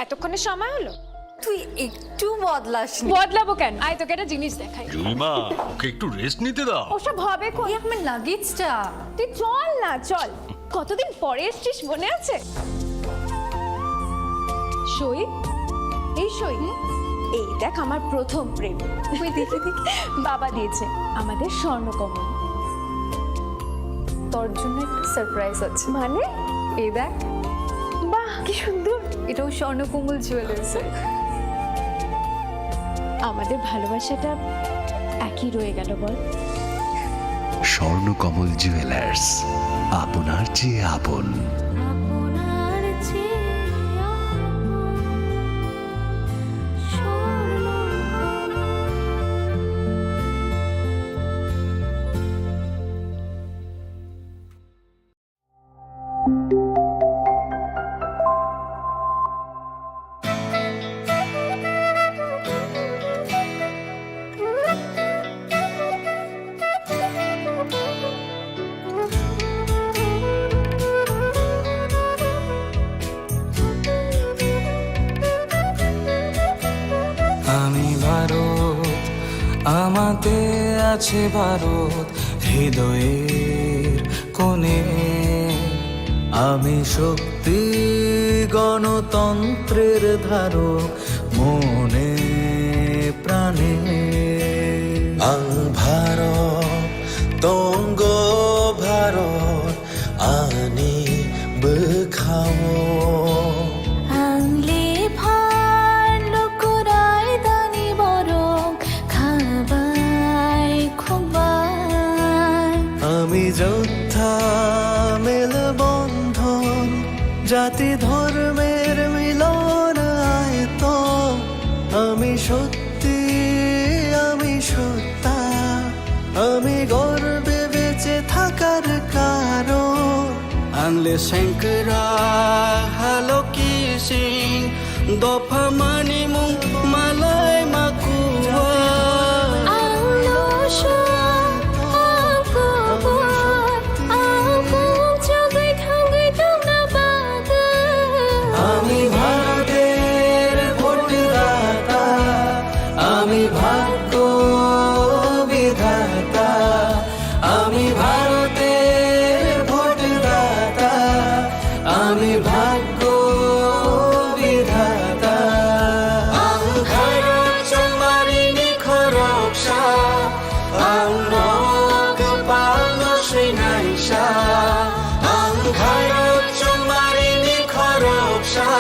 এতক্ষণে সময় হলো? তুই একটু বদলাসনি। বদলাবো কেন? আয় তোকে একটা জিনিস দেখাই। জুইমা ওকে একটু রেস্ট নিতে দাও। ওসব হবে কোন? এই আমার লাগেজটা। তুই চল না, চল। কতদিন পরে এসছিস, মনে আছে? সই, এই সই, এই দেখ আমার প্রথম প্রেম। তুই দেখে দেখে বাবা দিয়েছে আমাদের স্বর্ণকমল। তোর জন্য একটা সারপ্রাইজ আছে। মানে? এই দেখ, বাহ কি সুন্দর। এটাও স্বর্ণকমল জুয়েলার্সে। আমাদের ভালোবাসাটা একই রয়ে গেল বল। স্বর্ণকমল জুয়েলার্স, আপনার চেয়ে আপন। আমি ভারত, আমাতে আছে ভারত হৃদয়ের কোণে। আমি শক্তি গণতন্ত্রের ধারক মনে প্রাণে। আং ভারত তঙ্গ ভারত আনি বখাও। আমি যোদ্ধা মেলবন্ধন, জাতি ধর্মের মিলন আয়তন। আমি সত্যি, আমি সত্তা, আমি গর্বে বেঁচে থাকার কারণ। আনলে শঙ্করা হালো কি সিং, দফা মানি মুং মালাই মাকুয়া। আমি ভারতের ভোটদাতা, আমি ভাগ্য বিধাতা। আমি ভারতের ভোটদাতা, আমি ভাগ্য বিধাতা। আং ভারত চমারিনি খরকসা, আং নগ পালন শ্রীনাইসা। আং ভারত চমারিনি খরকসা,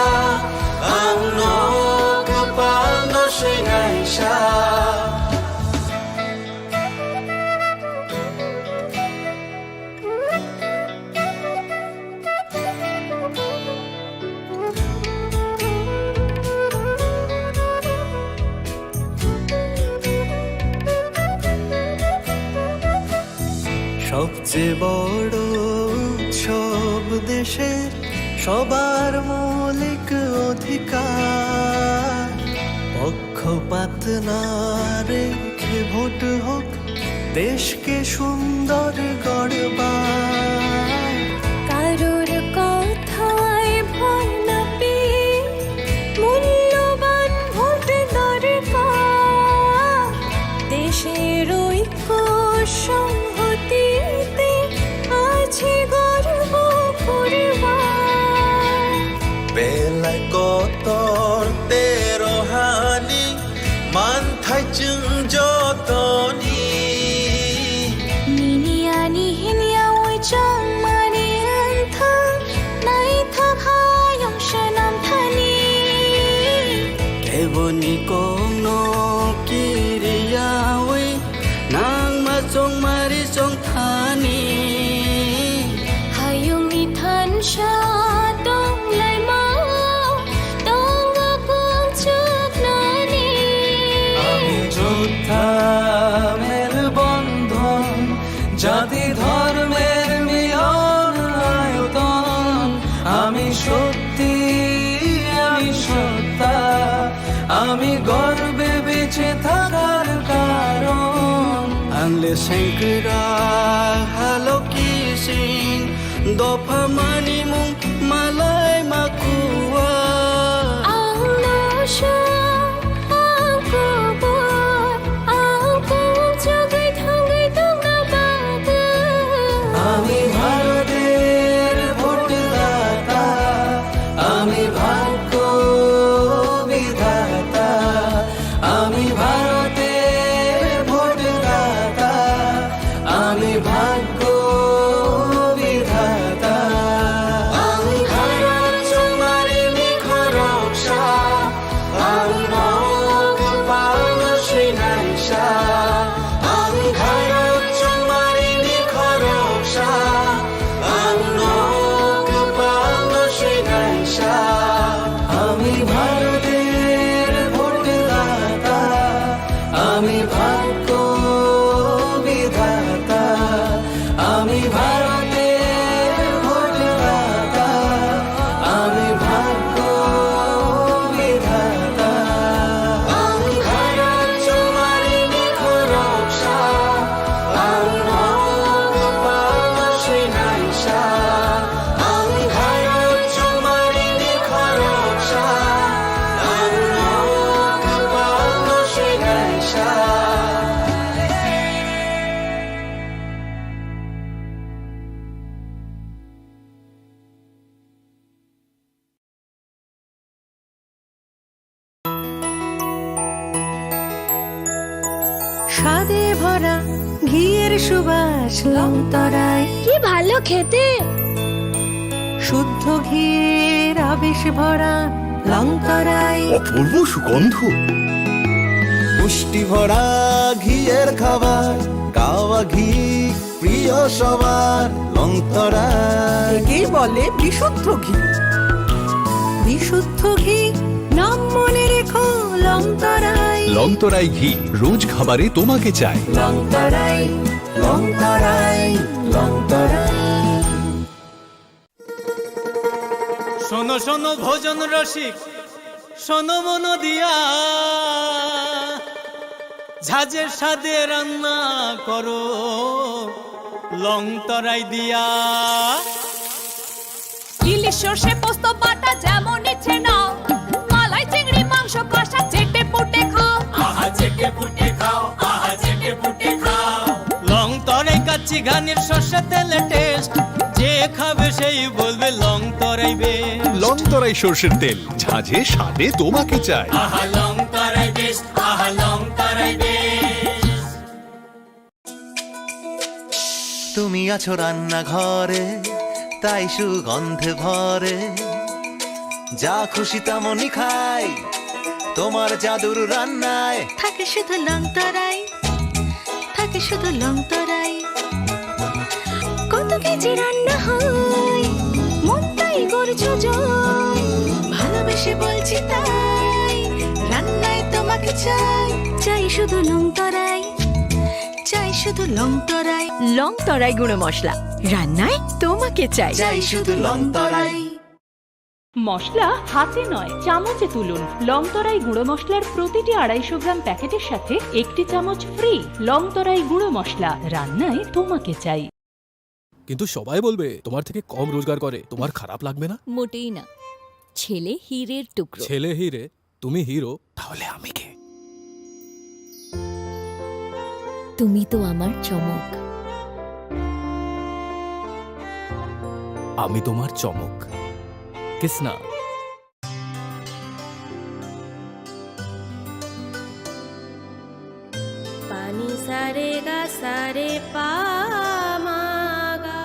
আং নগ পালন শ্রীনাইসা। সবচেয়ে বড় উৎসব দেশের, সবার মৌলিক অধিকার। পক্ষপাত না রেখে ভোট হোক, দেশকে সুন্দর গড়বার। কারোর কথায় ভয় না পেয়ে মূল্যবান ভোট দরকার। দেশের ঐক্য সংহতিতে আছে গর্ব করবার। বেলায় কতর তেরোহানি, মান থাইচুং যতনি। মিনিয়ানি হিনিয়া ওই চাং মানি আন্থাং, নাই থাকায়ং সনাম থানি। কেবনি কোনো কিরিয়াওই, নাং মা চং মারি চং থানি। হায়ুং ইথান সা দং লাই মাও, দং আকুং চুক নানি। আমি যোদ্ধা মেলবন্ধন, জাতি ধর্মের মিলন আয়তন। আমি সত্যি, আমি সত্তা, আমি গর্বে বেঁচে থাকার কারণ। আনলে শঙ্করা হালো কি সিং, দফা মানি মুং মালাই মাকুয়া। আং আমি ভারতের ভোটদাতা, আমি ভাগ্য বিধাতা, আমি ভারতের ভোটদাতা, আমি ভাগ্য বিধাতা, আমি ভারত তোমারি নিখর রক্ষা, আমি রোগ পালন শ্রীনাইশা, আমি ভারত তোমারি নিখর রক্ষা, আমি রোগ পালন শ্রীনাইশা, আমি ভারতের ভোটদাতা, আমি ভাগ্য বিধাতা, আমি ভারতের ভোটদাতা, আমি ভাগ্য বিধাতা, আমি ভারত তোমারি নিখর রক্ষা, আমি রোগ পালন শ্রীনাইশা, আমি ভারত তোমারি নিখর রক্ষা, আমি রোগ পালন শ্রীনাইশা। স্বাদে ভরা ঘিয়ের সুবাস লংতরায়, কি ভালো খেতে। শুদ্ধ ঘিয়ের আবেশ ভরা লংতরায়, অপূর্ব সুগন্ধ। পুষ্টি ভরা ঘিয়ের খাবার, গাওয়া ঘি প্রিয় সবার লংতরায়। একেই বলে বিশুদ্ধ ঘি। বিশুদ্ধ ঘি নাম মনে রেখো লংতরায়। লংতরাই ঘি রোজ খাবারে তোমাকে চাই। লংতরায়, লংতরায়, লংতরায়। শোনো শোনো ভোজন রসিক, শোনো মন দিয়া, ঝাঁঝের স্বাদে রান্না করো লংতরাই দিয়া। ইলিশ সর্ষে পোস্ত বাটা যেমন ইচ্ছে নাও, মালাই চিংড়ি মাংস কষা চেটে পুটে খাও। আহা চেটে পুটে খাও, আহা চেটে পুটে খাও। লংতরাই কাচ্চি ঘানির সর্ষে তেলে টেস্ট, যে খাবে সেই বলবে লংতরাই বেশ। লংতরাই সর্ষের তেল, ঝাঁঝে স্বাদে তোমাকে চাই। আহা লংতরাই বেশ, আহা লংতরাই বেশ। তুমি আছো রান্নাঘরে, তাই সুগন্ধে ভরে, যা খুশি তেমনই খাই তোমার জাদুর রান্নায়। থাকে শুধু লংতরায়, থাকে শুধু লংতরায়। কত কেজি রান্না হয়, মন তাই করছো জয়। ভালোবেসে বলছি তাই, রান্নায় তোমাকে চাই। চাই শুধু লংতরায়, চাই শুধু লংতরায়। লংতরাই গুঁড়ো মশলা, রান্নায় তোমাকে চাই। চাই শুধু লংতরায়। মশলা হাতে নয় চামচে তুলুন। লংতরাই গুঁড়ো মশলার প্রতিটি 250 গ্রাম প্যাকেটের সাথে 1টি চামচ ফ্রি। লংতরাই গুঁড়ো মশলা, রান্নায় তোমাকে চাই। কিন্তু সবাই বলবে তোমার থেকে কম রোজগার করে, তোমার খারাপ লাগবে না? মোটেই না। ছেলে হীরের টুকরো। ছেলে হিরে, তুমি হিরো, তাহলে আমি কে? তুমি তো আমার চমক। আমি তোমার চমক। কিসনা? পানি সারে গা সারে পা মা গা।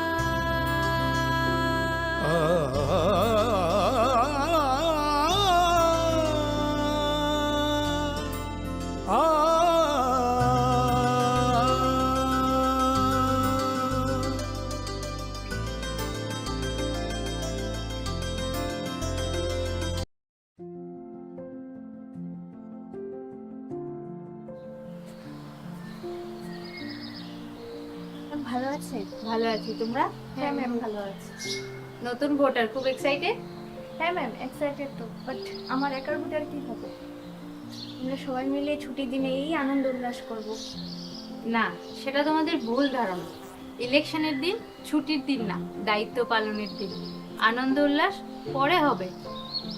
ভালো আছে? ভালো আছি, তোমরা? হ্যাঁ ম্যাম ভালো আছি। নতুন ভোটার, খুব এক্সাইটেড? হ্যাঁ ম্যাম এক্সাইটেড তো, বাট আমার একার ভোটার কি হবে? আমরা সবাই মিলে ছুটির দিনে এই আনন্দ উল্লাস করব। না, সেটা তোমাদের ভুল ধারণা। ইলেকশনের দিন ছুটির দিন না, দায়িত্ব পালনের দিন। আনন্দ উল্লাস পরে হবে,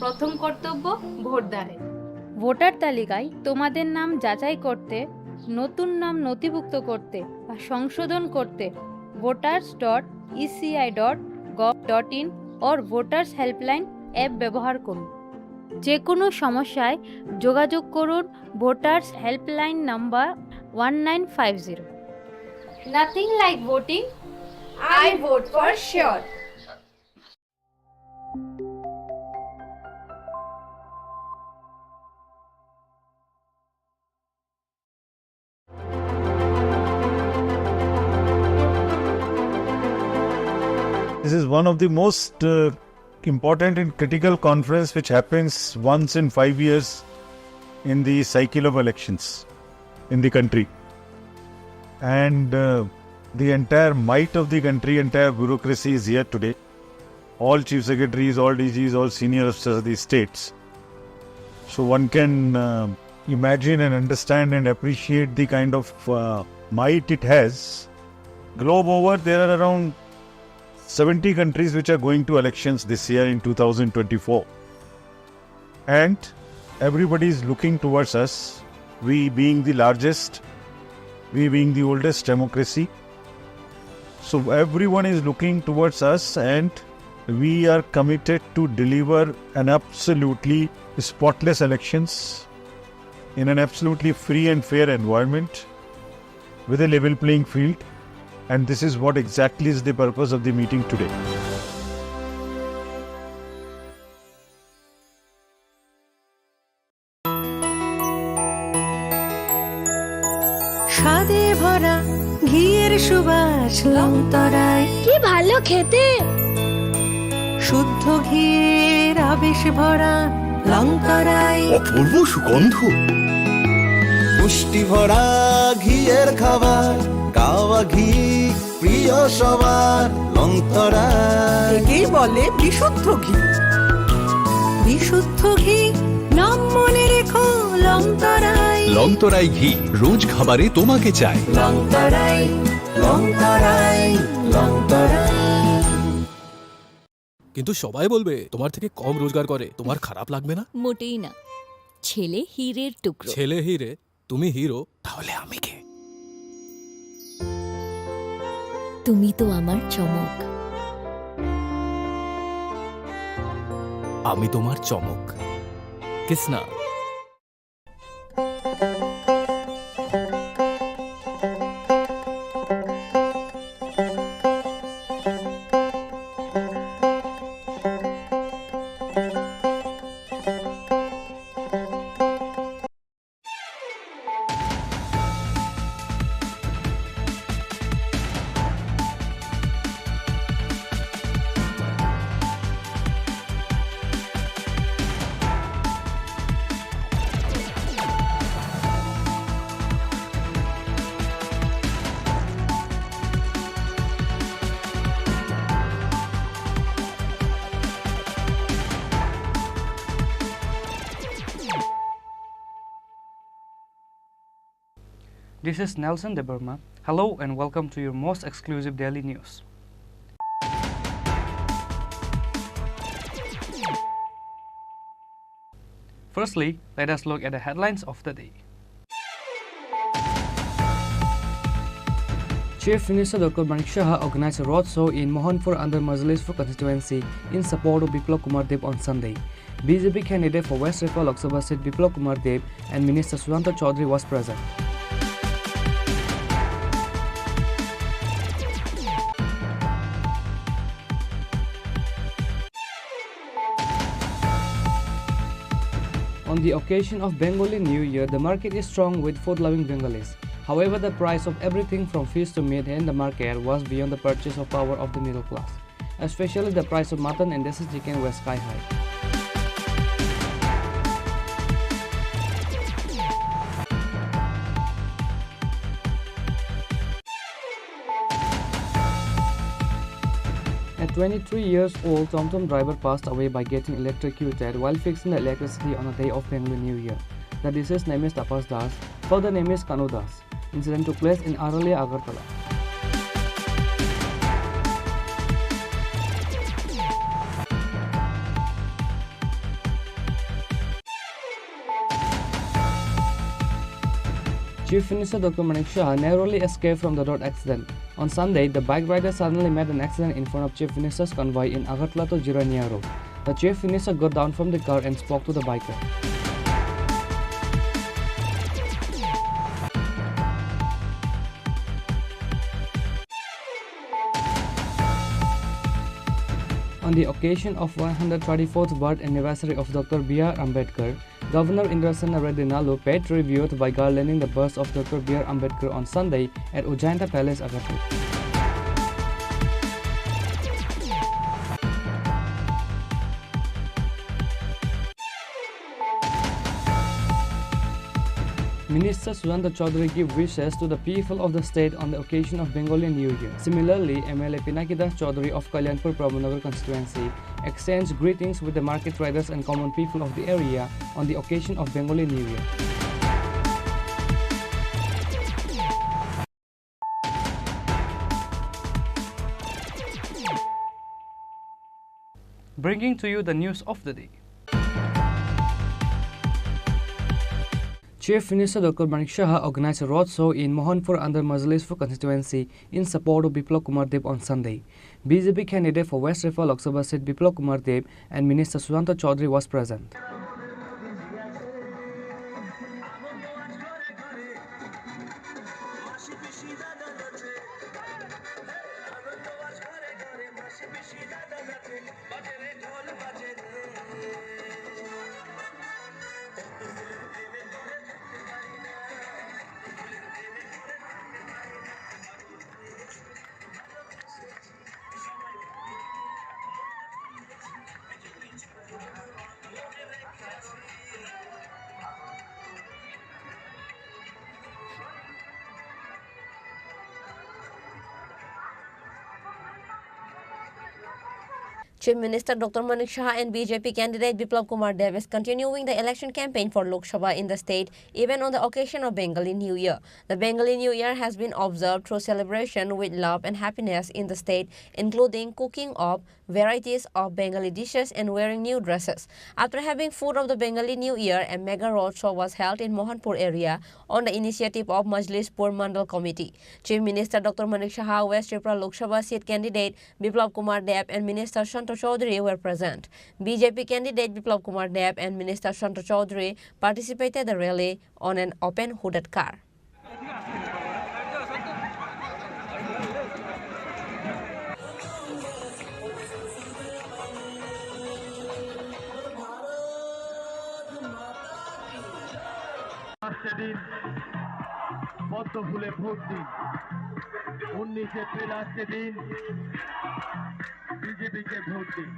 প্রথম কর্তব্য ভোটদানের। ভোটার তালিকায় তোমাদের নাম যাচাই করতে, নতুন নাম নথিভুক্ত করতে বা সংশোধন করতে voters.eci.gov.in or voters helpline app ব্যবহার করুন। যে কোনো সমস্যায় যোগাযোগ করুন voters helpline number 1950। Nothing like voting. I vote for sure. This is one of the most important and critical conference which happens once in 5 years in the cycle of elections in the country. And the entire might of the country, entire bureaucracy is here today. All chief secretaries, all DGs, all senior officers of the states. So one can imagine and understand and appreciate the kind of might it has. Globe over, there are around 70 countries which are going to elections this year in 2024. And everybody is looking towards us, we being the largest, we being the oldest democracy. So everyone is looking towards us, and we are committed to deliver an absolutely spotless elections in an absolutely free and fair environment with a level playing field. And this is what exactly is the purpose of the meeting today. স্বাদে ভরা ঘিয়ের সুবাস লংতরায়, কি ভালো খেতে। শুদ্ধ ঘিয়ের আবেশ ভরা লংতরায়, অপূর্ব সুগন্ধ। পুষ্টি ভরা ঘিয়ের খাবার, কাওয়া ঘি প্রিয় সবার লংতরা। একেই বলে বিশুদ্ধ ঘি। বিশুদ্ধ ঘি নাম মনে রেখো লংতরায়। লংতরাই ঘি রোজ খাবারে তোমাকে চাই। লংতরায়, লংতরায়, লংতরায়। কিন্তু সবাই বলবে তোমার থেকে কম রোজগার করে, তোমার খারাপ লাগবে না? মোটেই না, ছেলে হীরের টুকরো। ছেলে হিরে, তুমি হিরো, তাহলে আমি কে? তুমি তো আমার চমক। আমি তোমার চমক। Kisna? This is Nelson Deburma. Hello and welcome to your most exclusive daily news. Firstly, let us look at the headlines of the day. Chief Minister Dr. Manik Shah organized a roadshow in Mohanpur under Majlispur constituency in support of Biplab Kumar Deb on Sunday. BJP candidate for West Bengal Lok Sabha seat Biplab Kumar Deb and Minister Sudhanta Chaudhary was present. On the occasion of Bengali New Year, the market is strong with food-loving Bengalis. However, the price of everything from fish to meat in the market was beyond the purchase of power of the middle class. Especially the price of mutton and desi chicken were sky high. At 23 years old, TomTom driver passed away by getting electrocuted while fixing the electricity on the day of Bengali New Year. The deceased name is Tapas Das, further name is Kanu Das. Incident took place in Arolia, Agartala. Chief Minister Dr. Manik Shah narrowly escaped from the road accident. On Sunday, the bike rider suddenly met an accident in front of Chief Minister's convoy in Agartala to Jirania Road. The Chief Minister got down from the car and spoke to the biker. On the occasion of 134th birth anniversary of Dr. B.R. Ambedkar, Governor Indrasena Reddy Nalu paid tribute by garlanding the bust of Dr. B.R. Ambedkar on Sunday at Ujjainta Palace, Agartala. Minister Sujanta Chaudhary gave wishes to the people of the state on the occasion of Bengali New Year. Similarly, MLA Pinaki Das Chaudhary of Kalyanpur Prabhanagar constituency exchanged greetings with the market riders and common people of the area on the occasion of Bengali New Year. Bringing to you the news of the day. Chief Minister Dr. Manik Shah organized a roadshow in Mohanpur under Majlispur constituency in support of Biplab Kumar Deb on Sunday. BJP candidate for West Riffa Lok Sabha seat Biplab Kumar Deb and Minister Sujanta Chaudhary was present. Chief Minister Dr. Manik Shah and BJP candidate Biplab Kumar Deb is continuing the election campaign for Lok Sabha in the state even on the occasion of Bengali New Year. The Bengali New Year has been observed through celebration with love and happiness in the state, including cooking of varieties of Bengali dishes and wearing new dresses. After having food of the Bengali New Year, a mega roadshow was held in Mohanpur area on the initiative of Majlispur Mandal Committee. Chief Minister Dr. Manik Shah, West Tripura Lok Sabha seat candidate Biplab Kumar Deb and Minister Sujanta Chaudhary were present. BJP candidate Biplab Kumar Deb and Minister Sujanta Chaudhary participated the rally on an open hooded car. দিন পদ্ম ফুলে vote দিন 19 April আসছে দিন বিজেপিকে vote দিন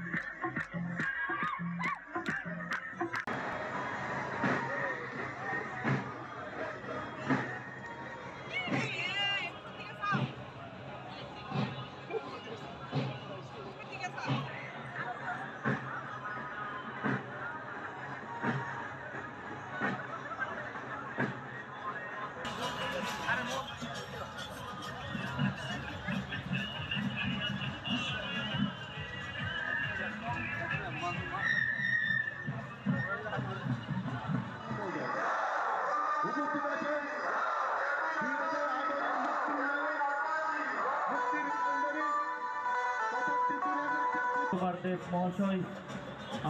দেব মহাশয়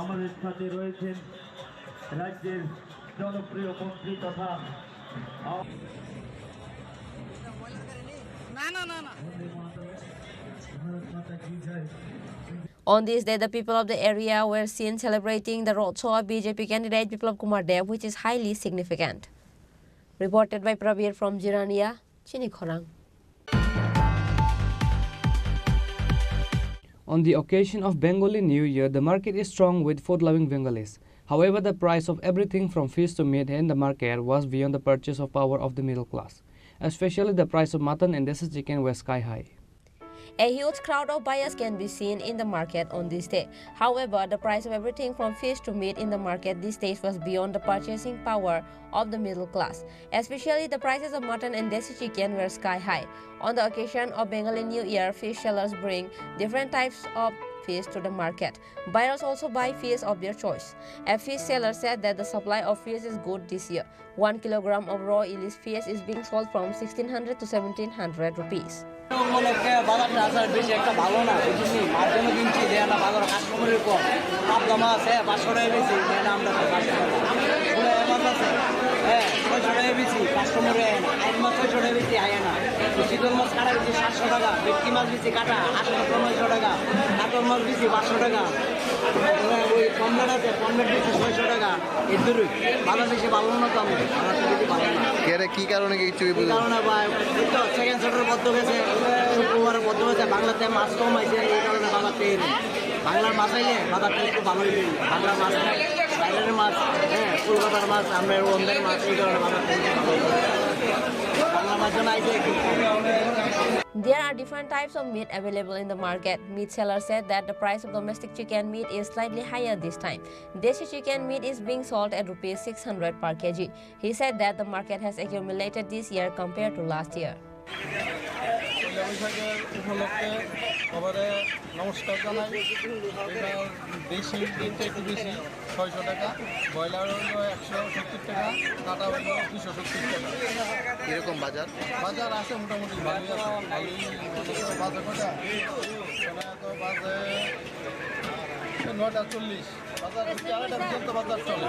আমাদের সাথে রয়েছেন রাজ্যের জনপ্রিয় মন্ত্রী তথা On this day, the people of the area were seen celebrating the roadshow of BJP candidate Biplab Kumar Deb, which is highly significant. Reported by Prabir from Jirania, Chinikhorang. On the occasion of Bengali New Year, the market is strong with food-loving Bengalis. However, the price of everything from fish to meat in the market was beyond the purchase of power of the middle class. Especially the price of mutton and desi chicken were sky high. A huge crowd of buyers can be seen in the market on this day. However, the price of everything from fish to meat in the market these days was beyond the purchasing power of the middle class. Especially the prices of mutton and desi chicken were sky high. On the occasion of Bengali New Year, fish sellers bring different types of fish to the market. Buyers also buy fish of their choice. A fish seller said that the supply of fish is good this year. 1 kilogram of raw Illic's fish is being sold from 1600 to 1700 rupees. উপলক্ষে বাজারটা আসার বেশি একটা ভালো না বুঝলি মার জন্য কিনছি যে না বাজার কাস্টমারের কম দাম জমা আছে 500 টাকা বেশি এটা আমরা 500 টাকা পুরো এমাজ আছে হ্যাঁ 600 টাকা বেশি কাস্টমারে আয় না আইন মাছ 600 টাকা বেশি আয় না শীতল মাছ কাটা বেশি 700 টাকা ভেটকি মাছ বেশি কাটা 800 900 টাকা কাতল মাছ বেশি 500 টাকা ওই কমলাট আছে কমলাট বেশি 600 টাকা এর দূরে বাজার বেশি ভালো না তো আমাদের বাজারটা বেশি ভালো না কি কারণে কিছু এই কারণে ভাই তো সেকেন্ড সেক্টর বদ্ধ গেছে শুক্রবারে বদ্ধ হয়েছে বাংলাতে মাছ কম হয়েছে এই কারণে বাজার পেয়ে বাংলার মাছ আইলে বাজারটা একটু ভালোই পেয়ে বাংলার মাছ বাইরের মাছ হ্যাঁ কলকাতার মাছ আমরা অন্যের মাছ এই কারণে বাজারটা একটু ভালোই বাংলা মাছ জন্য আইছে একটু There are different types of meat available in the market. Meat seller said that the price of domestic chicken meat is slightly higher this time. Desi chicken meat is being sold at rupees 600 per kg. He said that the market has accumulated this year compared to last year. উপলক্ষে সবারে নমস্কার জানাই এটা দেশি রেটটা একটু বেশি 600 টাকা ব্রয়লার হলো 170 টাকা কাটা হলো 270 টাকা এরকম বাজার বাজার আছে মোটামুটি ভালোই আছে ভালোই বাজার কটা তো বাজে 9:40 বাজার হচ্ছে 8টা পর্যন্ত বাজার চলে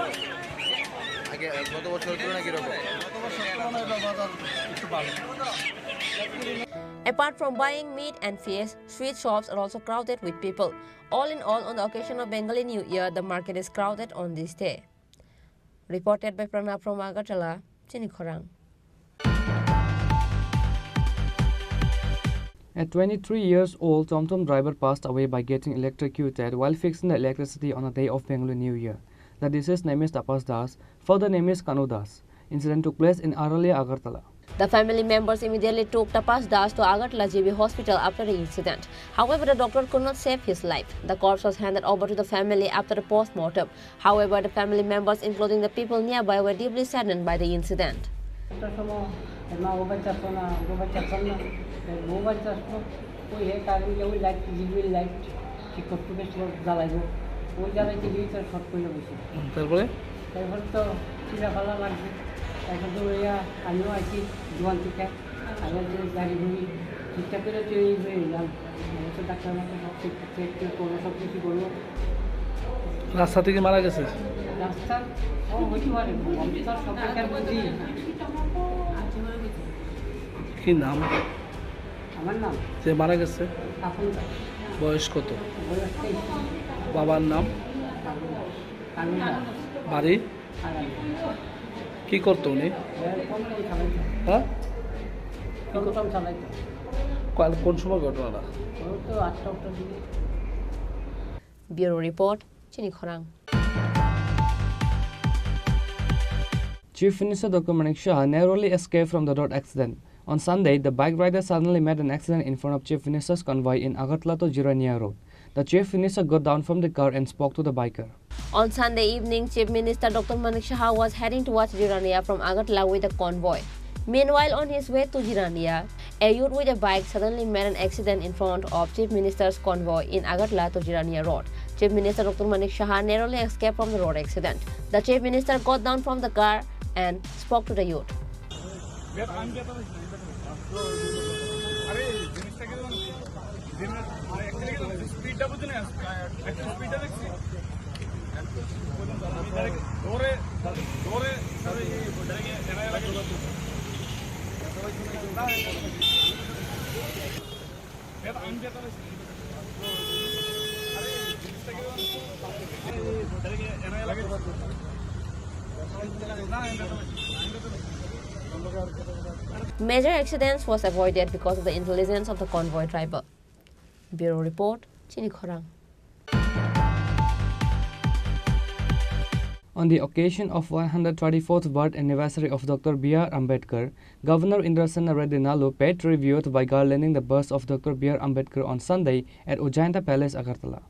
আগে গত বছর তুলনায় কিরকম গত বছর তুলনায় বাজার একটু ভালো Apart from buying meat and fish, street shops are also crowded with people. All in all, on the occasion of Bengali New Year, the market is crowded on this day. Reported by Pranab from Agartala, Chinikhorang. A 23 years old TomTom driver passed away by getting electrocuted while fixing the electricity on the day of Bengali New Year. The deceased name is Tapas Das, further name is Kanu Das. Incident took place in Aralia, Agartala. The family members immediately took Tapas Das to Agartala GB hospital after the incident. However, the doctor could not save his life. The corpse was handed over to the family after the post-mortem. However, the family members, including the people nearby, were deeply saddened by the incident. তারপরে তো চিরাফালা লাগছে এখন তো আমিও আছি দোকান থেকে আগে যে গাড়ি ঘুরি ঠিকঠাক করে তৈরি হয়ে এলাম তো ডাক্তার মাকে সব চেক করবো সব কিছু করবো রাস্তা থেকে মারা গেছে রাস্তা ও হইতে পারে আমি তো সব জায়গায় বুঝি কি নাম আমার নাম যে মারা গেছে আপন বয়স কত বয়স 23 বাবার নাম কানুন বাড়ি কি করতো উনি হ্যাঁ কোন সময় ঘটনাটা Bureau Report, Chinikhorang. Chief Minister Dr. Manik Shah narrowly escaped from the road accident. On Sunday, the bike rider suddenly met an accident in front of Chief Minister's convoy in Agartala to Jirania Road. The Chief Minister got down from the car and spoke to the biker. On Sunday evening, Chief Minister Dr. Manik Shah was heading towards Jirania from Agartala with a convoy. Meanwhile, on his way to Jirania, a youth with a bike suddenly met an accident in front of Chief Minister's convoy in Agartala to Jirania Road. Chief Minister Dr. Manik Shah narrowly escaped from the road accident. The Chief Minister got down from the car and spoke to the youth. Major accidents was avoided because of the intelligence of the convoy driver. Bureau Report, Chinikhorang. On the occasion of 134th birth anniversary of Dr. B.R. Ambedkar, Governor Indrasena Reddy Nalu paid tribute by garlanding the bust of Dr. B.R. Ambedkar on Sunday at Ujjainta Palace, Agartala.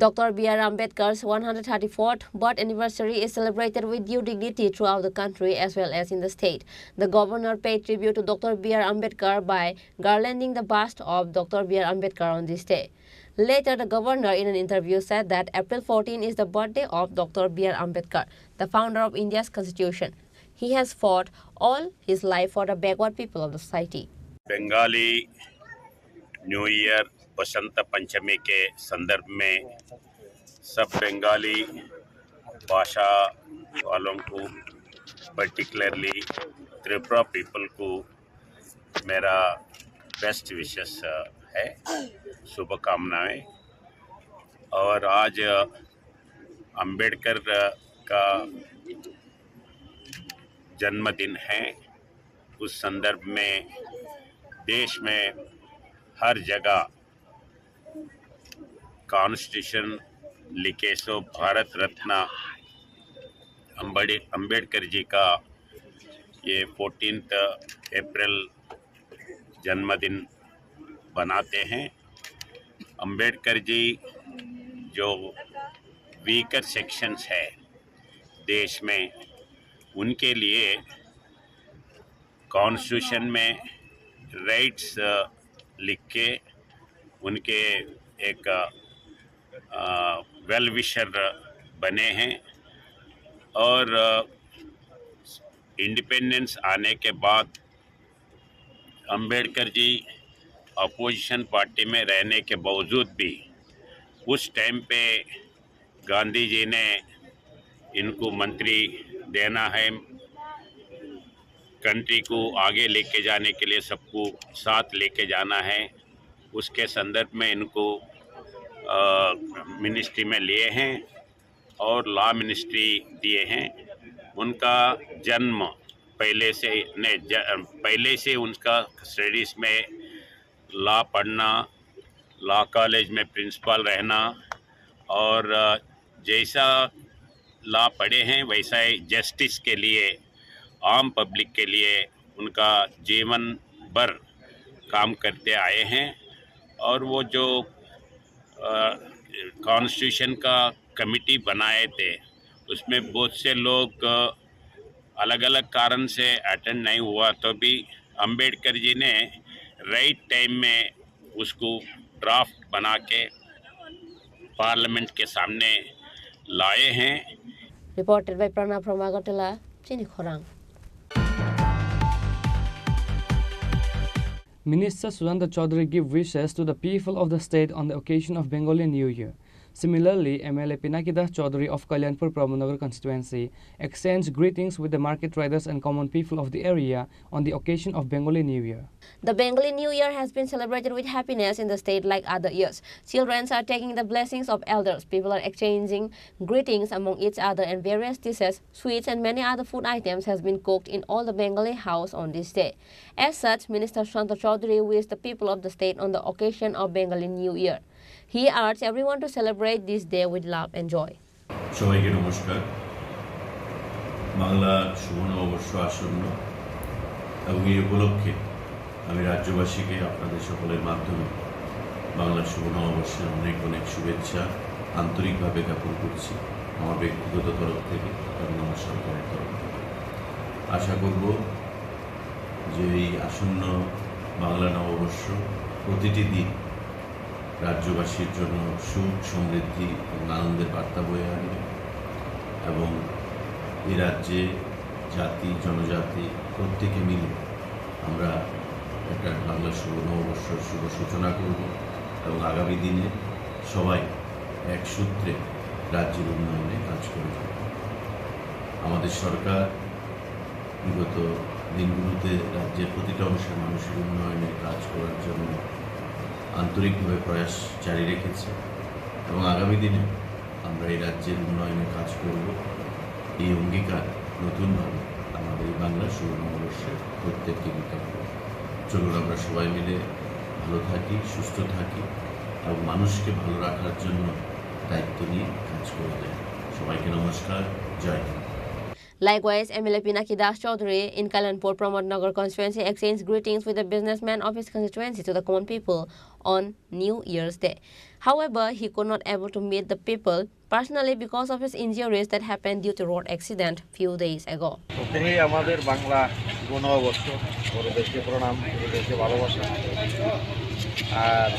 Dr. B.R. Ambedkar's 134th birth anniversary is celebrated with due dignity throughout the country as well as in the state. The governor paid tribute to Dr. B.R. Ambedkar by garlanding the bust of Dr. B.R. Ambedkar on this day. Later, the governor in an interview said that April 14 is the birthday of Dr. B.R. Ambedkar, the founder of India's constitution. He has fought all his life for the backward people of the society. Bengali new year Basant Panchami के संदर्भ में सब बंगाली भाषा वालों को particularly Tripura people को मेरा best wishes है, शुभकामनाएं। और आज अंबेडकर का जन्मदिन है, उस संदर्भ में देश में हर जगह कॉन्स्टिट्यूशन लिखे सो भारत रत्न अंबेडकर जी का ये 14 अप्रैल जन्मदिन बनाते हैं। अंबेडकर जी जो वीकर सेक्शंस है देश में, उनके लिए कॉन्स्टिट्यूशन में राइट्स लिख के उनके एक वेल विशर बने हैं। और इंडिपेंडेंस आने के बाद अंबेडकर जी अपोजिशन पार्टी में रहने के बावजूद भी उस टाइम पे गांधी जी ने इनको मंत्री देना है, कंट्री को आगे लेके जाने के लिए सबको साथ लेके जाना है, उसके संदर्भ में इनको मिनिस्ट्री में लिए हैं और लॉ मिनिस्ट्री दिए हैं। उनका जन्म पहले से उनका स्टडीज़ में लॉ पढ़ना, लॉ कॉलेज में प्रिंसिपल रहना और जैसा लॉ पढ़े हैं वैसा ही जस्टिस के लिए, आम पब्लिक के लिए उनका जीवन भर काम करते आए हैं। और वो जो कॉन्स्टिट्यूशन का कमिटी बनाए थे उसमें बहुत से लोग अलग अलग कारण से अटेंड नहीं हुआ, तो भी अंबेडकर जी ने राइट टाइम में उसको ड्राफ्ट बना के पार्लियामेंट के सामने लाए हैं। Reported by Pranav from Agartala, Chini Khorang. Minister Sudhanda Chaudhary gave wishes to the people of the state on the occasion of Bengali New Year. Similarly, MLA Pinaki Das Chaudhary of Kalyanpur Prabhanagar constituency exchanged greetings with the market riders and common people of the area on the occasion of Bengali New Year. The Bengali New Year has been celebrated with happiness in the state like other years. Children are taking the blessings of elders. People are exchanging greetings among each other, and various dishes, sweets and many other food items has been cooked in all the Bengali house on this day. As such, Minister Sudhanda Chaudhary wished the people of the state on the occasion of Bengali New Year. He urged everyone to celebrate this day with love and joy. সবাইকে নমস্কার। বাংলা শুভ নববর্ষ আসন্ন এবং এই উপলক্ষে আমি রাজ্যবাসীকে আপনাদের সকলের মাধ্যমে বাংলা শুভ নববর্ষের অনেক অনেক শুভেচ্ছা আন্তরিকভাবে জ্ঞাপন করছি আমার ব্যক্তিগত তরফ থেকে এবং আমার সরকারের তরফ থেকে। আশা করব যে এই আসন্ন বাংলা নববর্ষ প্রতিটি দিন রাজ্যবাসীর জন্য সুখ সমৃদ্ধি এবং আনন্দের বার্তা বয়ে আনবে এবং এই রাজ্যে জাতি জনজাতি প্রত্যেকে মিলে আমরা একটা বাংলা শুভ নববর্ষের শুভ সূচনা করব এবং আগামী দিনে সবাই এক সূত্রে রাজ্যের উন্নয়নে কাজ করে যাব। আমাদের সরকার বিগত দিনগুলোতে রাজ্যের প্রতিটা অংশের মানুষের উন্নয়নে কাজ করার জন্য আন্তরিকভাবে প্রয়াস জারি রেখেছে এবং আগামী দিনে আমরা এই রাজ্যের উন্নয়নে কাজ করব। এই অঙ্গীকার নতুনভাবে আমাদের এই বাংলা শুভ নববর্ষে প্রত্যেককে নিতে হবে। চলুন আমরা সবাই মিলে ভালো থাকি, সুস্থ থাকি এবং মানুষকে ভালো রাখার জন্য দায়িত্ব নিয়ে কাজ করে যাই। সবাইকে নমস্কার, জয় Hind. Likewise, MLA Pinaki Das Chaudhary in Kalanpur Pramod Nagar constituency exchanged greetings with the businessman of his constituency to the common people on New Year's Day. However, he could not able to meet the people personally because of his injuries that happened due to road accident few days ago. প্রথমেই আমাদের বাংলা গণঅবস্থ বড় দেশকে প্রণাম, দেশকে ভালোবাসা। আর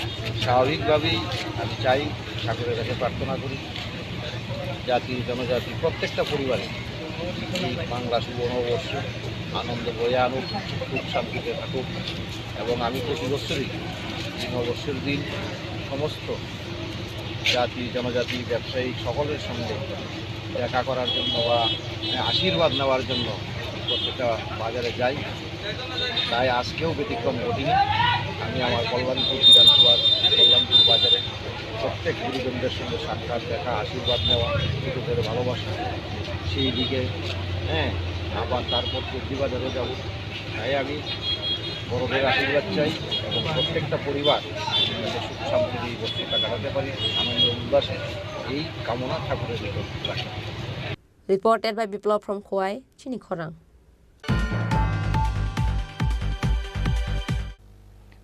স্বাভাবিকভাবেই আমি চাই, ঠাকুরের কাছে প্রার্থনা করি, জাতি জনজাতি প্রত্যেকটা পরিবারে এই বাংলা সুবর্ণবর্ষ আনন্দ বয়ে আনুক, সুখ শান্তিতে থাকুক। এবং আমি প্রতি বছরই নববর্ষের দিন সমস্ত জাতি জনজাতি ব্যবসায়ী সকলের সঙ্গে দেখা করার জন্য বা আশীর্বাদ নেওয়ার জন্য প্রত্যেকটা বাজারে যাই। তাই আজকেও ব্যতিক্রম ঘটিনি। আমি আমার কল্যাণপুর বিধানসভার কল্যাণপুর বাজারে প্রত্যেক গুরুজনদের সঙ্গে সাক্ষাৎ দেখা, আশীর্বাদ নেওয়া, ছোটোদের ভালোবাসা, সেই দিকে আবার তারপর চৌধুরী বাজারে যাব। তাই আমি বড়দের আশীর্বাদ চাই এবং প্রত্যেকটা পরিবার সুখ শান্তিতে এই বছরটা কাটাতে পারি আনন্দ উল্লাসে, এই কামনা ঠাকুরের ভিতর রাখি। Reported by Biplop from Khowai, Chini Khorang.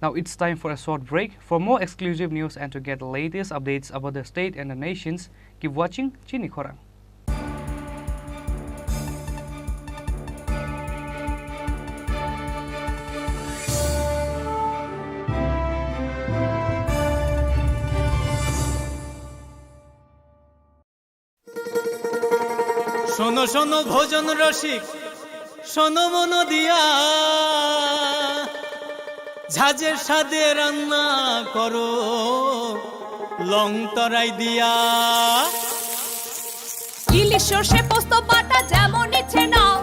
Now it's time for a short break. For more exclusive news and to get the latest updates about the state and the nations, keep watching Chini Khorang. শোনো শোনো ভোজন রসিক, শোনো মন দিয়া, ঝাঁঝের স্বাদে রান্না করো লং তরাই দিয়া। ইলিশ সর্ষে পোস্ত বাটা যেমন ইচ্ছে নাও,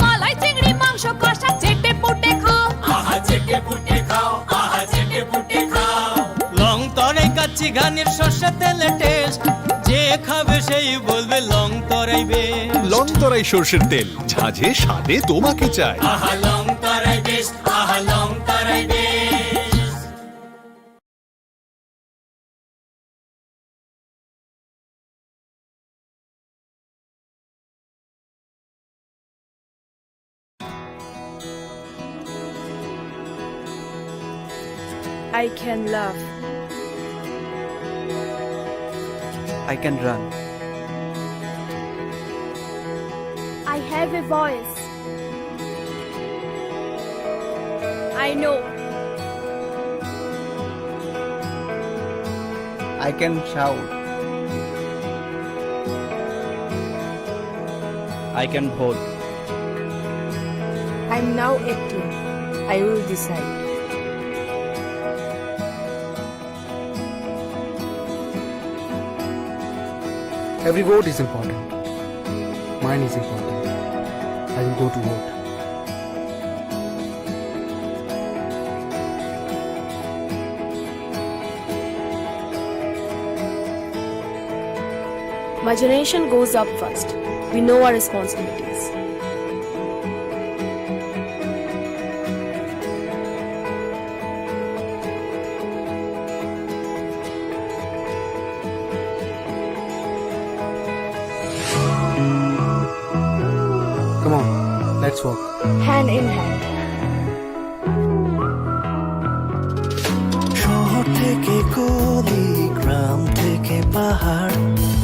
মালাই চিংড়ি মাংস কষা চেটে পুটে খাও, আহা চেটে পুটে খাও, আহা চেটে পুটে খাও। লং তরাই কাচ্চি ঘানির সর্ষে তেলে টেস্ট, যে খাবে সেই বলবে লং তরাই বেশ। লং তরাই সর্ষের তেল, ঝাঁঝে স্বাদে তোমাকে চাই। আহা লং তরাই বেশ, আহা লং তরাই বেশ। I can love. I can run. I have a voice. I know. I can shout. I can hold. I'm now acting. I will decide. Every vote is important. Mine is important. I will go to vote. My generation goes up first. We know our responsibilities. Come on, let's walk. Hand in hand. শহর থেকে গলি, গ্রাম থেকে পাহাড়,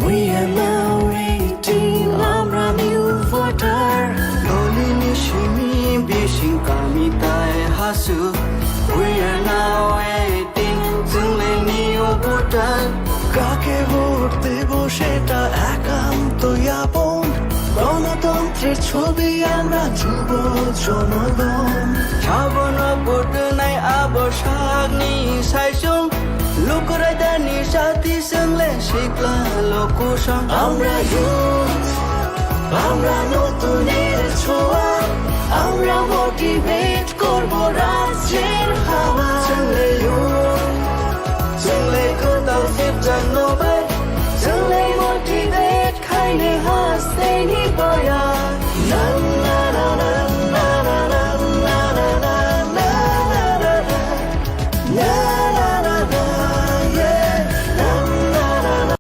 we are now 18, আমরা new voter. নলিনী সিমি বিশিং কামিতায় হাসু, we are now 18, जोंले নিউ ভোটার। কাকে ভোট দেব সেটা একান্তই আপন, গণতন্ত্রের ছবি আমরা যুব জনগণ। ছাবন ভোট নাই আবসাগনি সাইসুং, লুকরাইদানি সাথী সঙ্গে শিখলা লোকসং। আমরা ইউথ, আমরা নতুনের ছোঁয়া, আমরা মোটিভেট করব রাজ্যের হাওয়া। চলে ইউথ, চলে কোথাও ফিরজান নবাই, চলে মোটিভেট খাইনে হাসতে নিবয়া। না না না না না না না না না না না না না না না, yeah, na na na na.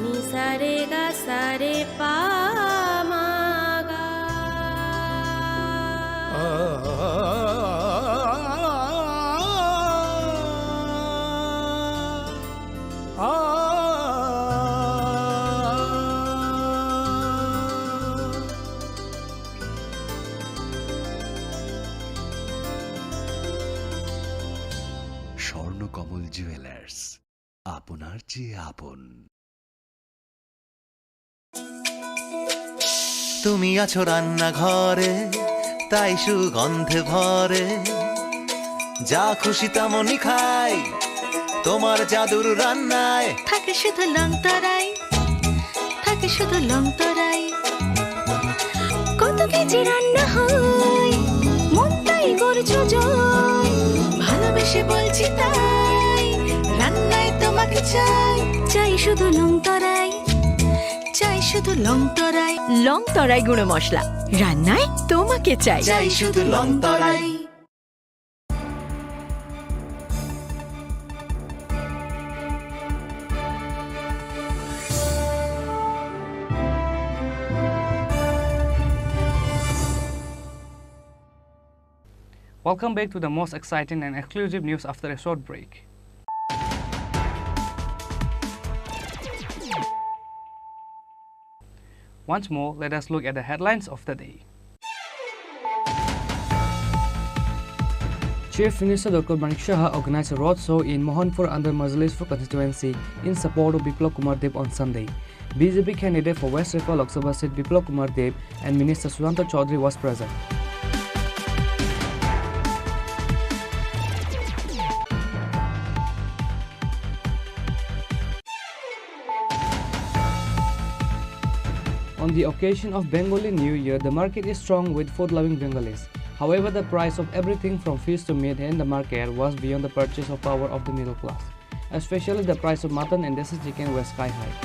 নি সা রে গা সা রে পা মা গা। স্বর্ণকমল জুয়েলার্স, আপনার চেয়ে আপন। তুমি আছো রান্নাঘরে, তাই সুগন্ধে ভরে, যা খুশি তেমনই খাই তোমার জাদুর রান্নায়। থাকে শুধু লং তরাই, থাকে শুধু লং তরাই, কত কেজি রান্না হয় মনটাই করছো জয়। ভালোবেসে বলছি তাই, রান্নায় তোমাকে চাই, চাই শুধু লং তরাই, চাই শুধু লং তরাই। লং তরাই গুঁড়ো মশলা, রান্নায় তোমাকে চাই, চাই শুধু long Terai. Welcome back to the most exciting and exclusive news after a short break. Once more, let us look at the headlines of the day. Chief Minister Dr. Manik Shah organized a roadshow in Mohanpur under Majlispur constituency in support of Biplab Kumar Deb on Sunday. BJP candidate for West Riffa Lok Sabha seat Biplab Kumar Deb and Minister Sudhanta Chaudhary was present. On the occasion of Bengali New Year, the market is strong with food-loving Bengalis. However, the price of everything from fish to meat in the market was beyond the purchase of power of the middle class. Especially the price of mutton and desi chicken were sky high.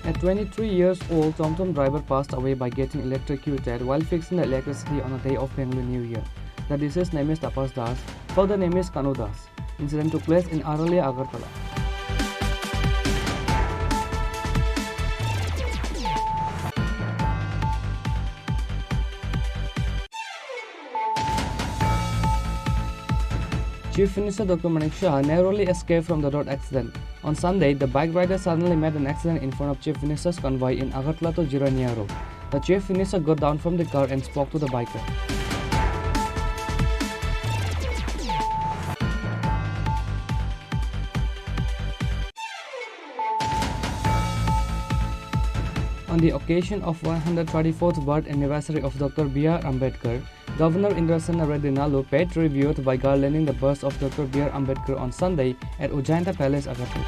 At 23 years old, TomTom driver passed away by getting electrocuted while fixing the electricity on the day of Bengali New Year. The deceased name is Tapas Das, further name is Kanu Das. Incident took place in Aralia, Agartala. Chief Minister Dr. Manik Shah narrowly escaped from the road accident. On Sunday, the bike rider suddenly met an accident in front of Chief Minister's convoy in Agartala to Jirania Road. The Chief Minister got down from the car and spoke to the biker. On the occasion of 134th birth anniversary of Dr. B.R. Ambedkar, Governor Indrasena Reddy Nalu paid tribute by garlanding the bust of Dr. B.R. Ambedkar on Sunday at Ujjainta Palace, Agartala.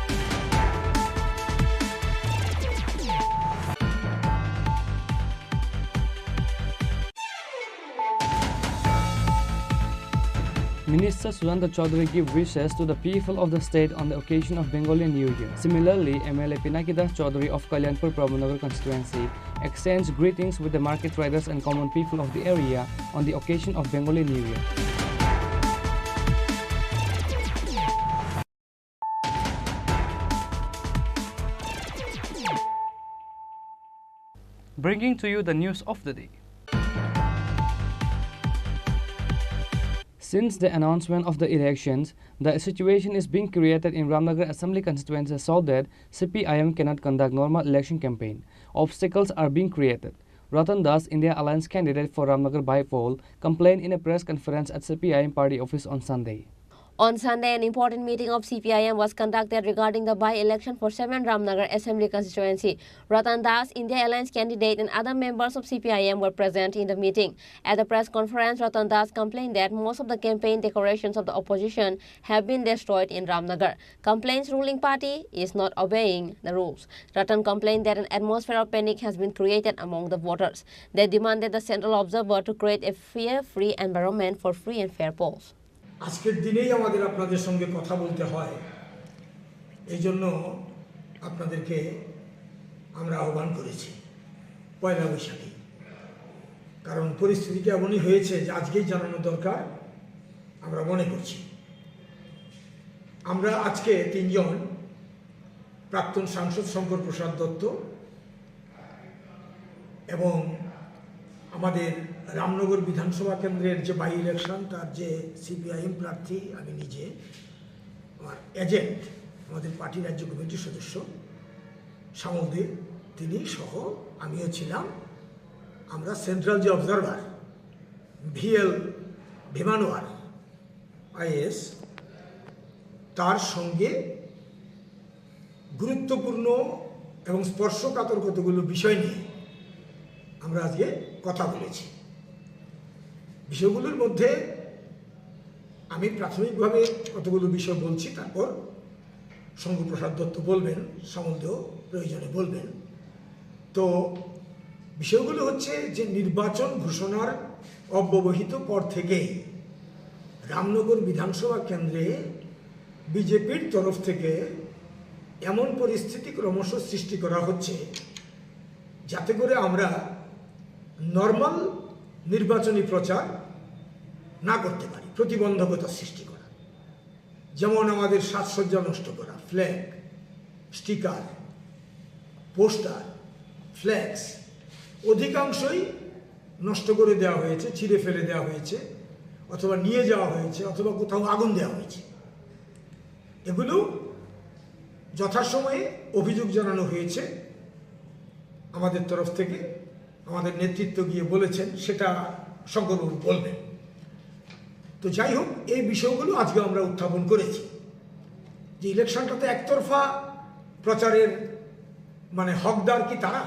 Minister Sudhanta Chaudhary gave wishes to the people of the state on the occasion of Bengali New Year. Similarly, MLA Pinakidas Chaudhary of Kalyanpur Prabhanagar constituency exchanged greetings with the market riders and common people of the area on the occasion of Bengali New Year. Bringing to you the news of the day. Since the announcement of the elections, the situation is being created in Ramnagar Assembly constituency so that CPIM cannot conduct normal election campaign. Obstacles are being created. Ratan Das, India Alliance candidate for Ramnagar by-poll, complained in a press conference at CPIM party office on Sunday. On Sunday, an important meeting of CPIM was conducted regarding the by-election for 7 Ramnagar Assembly constituency. Ratan Das, India Alliance candidate, and other members of CPIM were present in the meeting. At the press conference, Ratan Das complained that most of the campaign decorations of the opposition have been destroyed in Ramnagar. Complains ruling party is not obeying the rules. Ratan complained that an atmosphere of panic has been created among the voters. They demanded the central observer to create a fear-free environment for free and fair polls. আজকের দিনেই আমাদের আপনাদের সঙ্গে কথা বলতে হয়, এই জন্য আপনাদেরকে আমরা আহ্বান করেছি পয়লা বৈশাখে কারণ পরিস্থিতিটা এমনই হয়েছে যে আজকেই জানানো দরকার আমরা মনে করছি। আমরা আজকে 3 জন প্রাক্তন সাংসদ শঙ্কর প্রসাদ দত্ত এবং আমাদের রামনগর বিধানসভা কেন্দ্রের যে বাই ইলেকশন তার যে সিপিআইএম প্রার্থী, আমি নিজে, আমার এজেন্ট, আমাদের পার্টি রাজ্য কমিটির সদস্য শ্যামল দে, তিনি সহ আমিও ছিলাম। আমরা সেন্ট্রাল যে অবজারভার ভিএল ভিমানোয়ার আইএস, তার সঙ্গে গুরুত্বপূর্ণ এবং স্পর্শকাতর কতগুলো বিষয় নিয়ে আমরা আজকে কথা বলেছি। বিষয়গুলোর মধ্যে আমি প্রাথমিকভাবে কতগুলো বিষয় বলছি, তারপর শঙ্করপ্রসাদ দত্ত বলবেন, শ্যামলদেও প্রয়োজনে বলবেন। তো বিষয়গুলো হচ্ছে যে নির্বাচন ঘোষণার অব্যবহিত পর থেকেই রামনগর বিধানসভা কেন্দ্রে বিজেপির তরফ থেকে এমন পরিস্থিতি ক্রমশ সৃষ্টি করা হচ্ছে যাতে করে আমরা নর্মাল নির্বাচনী প্রচার না করতে পারি, প্রতিবন্ধকতা সৃষ্টি করা। যেমন আমাদের সাজসজ্জা নষ্ট করা, ফ্ল্যাগ, স্টিকার, পোস্টার, ফ্ল্যাক্স অধিকাংশই নষ্ট করে দেওয়া হয়েছে, ছিঁড়ে ফেলে দেওয়া হয়েছে, অথবা নিয়ে যাওয়া হয়েছে, অথবা কোথাও আগুন দেওয়া হয়েছে। এগুলো যথাসময়ে অভিযোগ জানানো হয়েছে আমাদের তরফ থেকে, আমাদের নেতৃত্ব গিয়ে বলেছেন, সেটা শঙ্করবাবু বলবেন। তো যাই হোক, এই বিষয়গুলো আজকে আমরা উত্থাপন করেছি যে ইলেকশনটা তো একতরফা প্রচারের মানে হকদার কি তারা?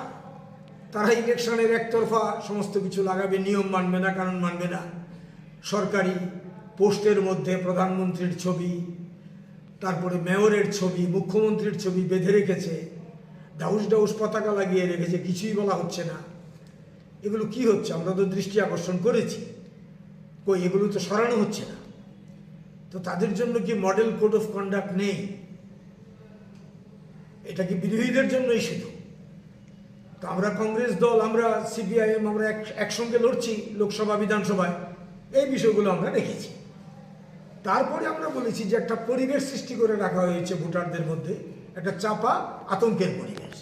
তারা ইলেকশনের একতরফা সমস্ত কিছু লাগাবে, নিয়ম মানবে না, কারণ মানবে না। সরকারি পোস্টের মধ্যে প্রধানমন্ত্রীর ছবি, তারপরে মেয়রের ছবি, মুখ্যমন্ত্রীর ছবি বেঁধে রেখেছে, ডাউস ডাউস পতাকা লাগিয়ে রেখেছে, কিছুই বলা হচ্ছে না। এগুলো কি হচ্ছে? আমরা তো দৃষ্টি আকর্ষণ করেছি, কই এগুলো তো সরানো হচ্ছে না। তো তাদের জন্য কি মডেল কোড অফ কন্ডাক্ট নেই? এটা কি বিরোধীদের জন্যই শুধু? তো আমরা কংগ্রেস দল, আমরা সিপিআইএম, আমরা একসঙ্গে লড়ছি লোকসভা বিধানসভায়, এই বিষয়গুলো আমরা রেখেছি। তারপরে আমরা বলেছি যে একটা পরিবেশ সৃষ্টি করে রাখা হয়েছে ভোটারদের মধ্যে, একটা চাপা আতঙ্কের পরিবেশ।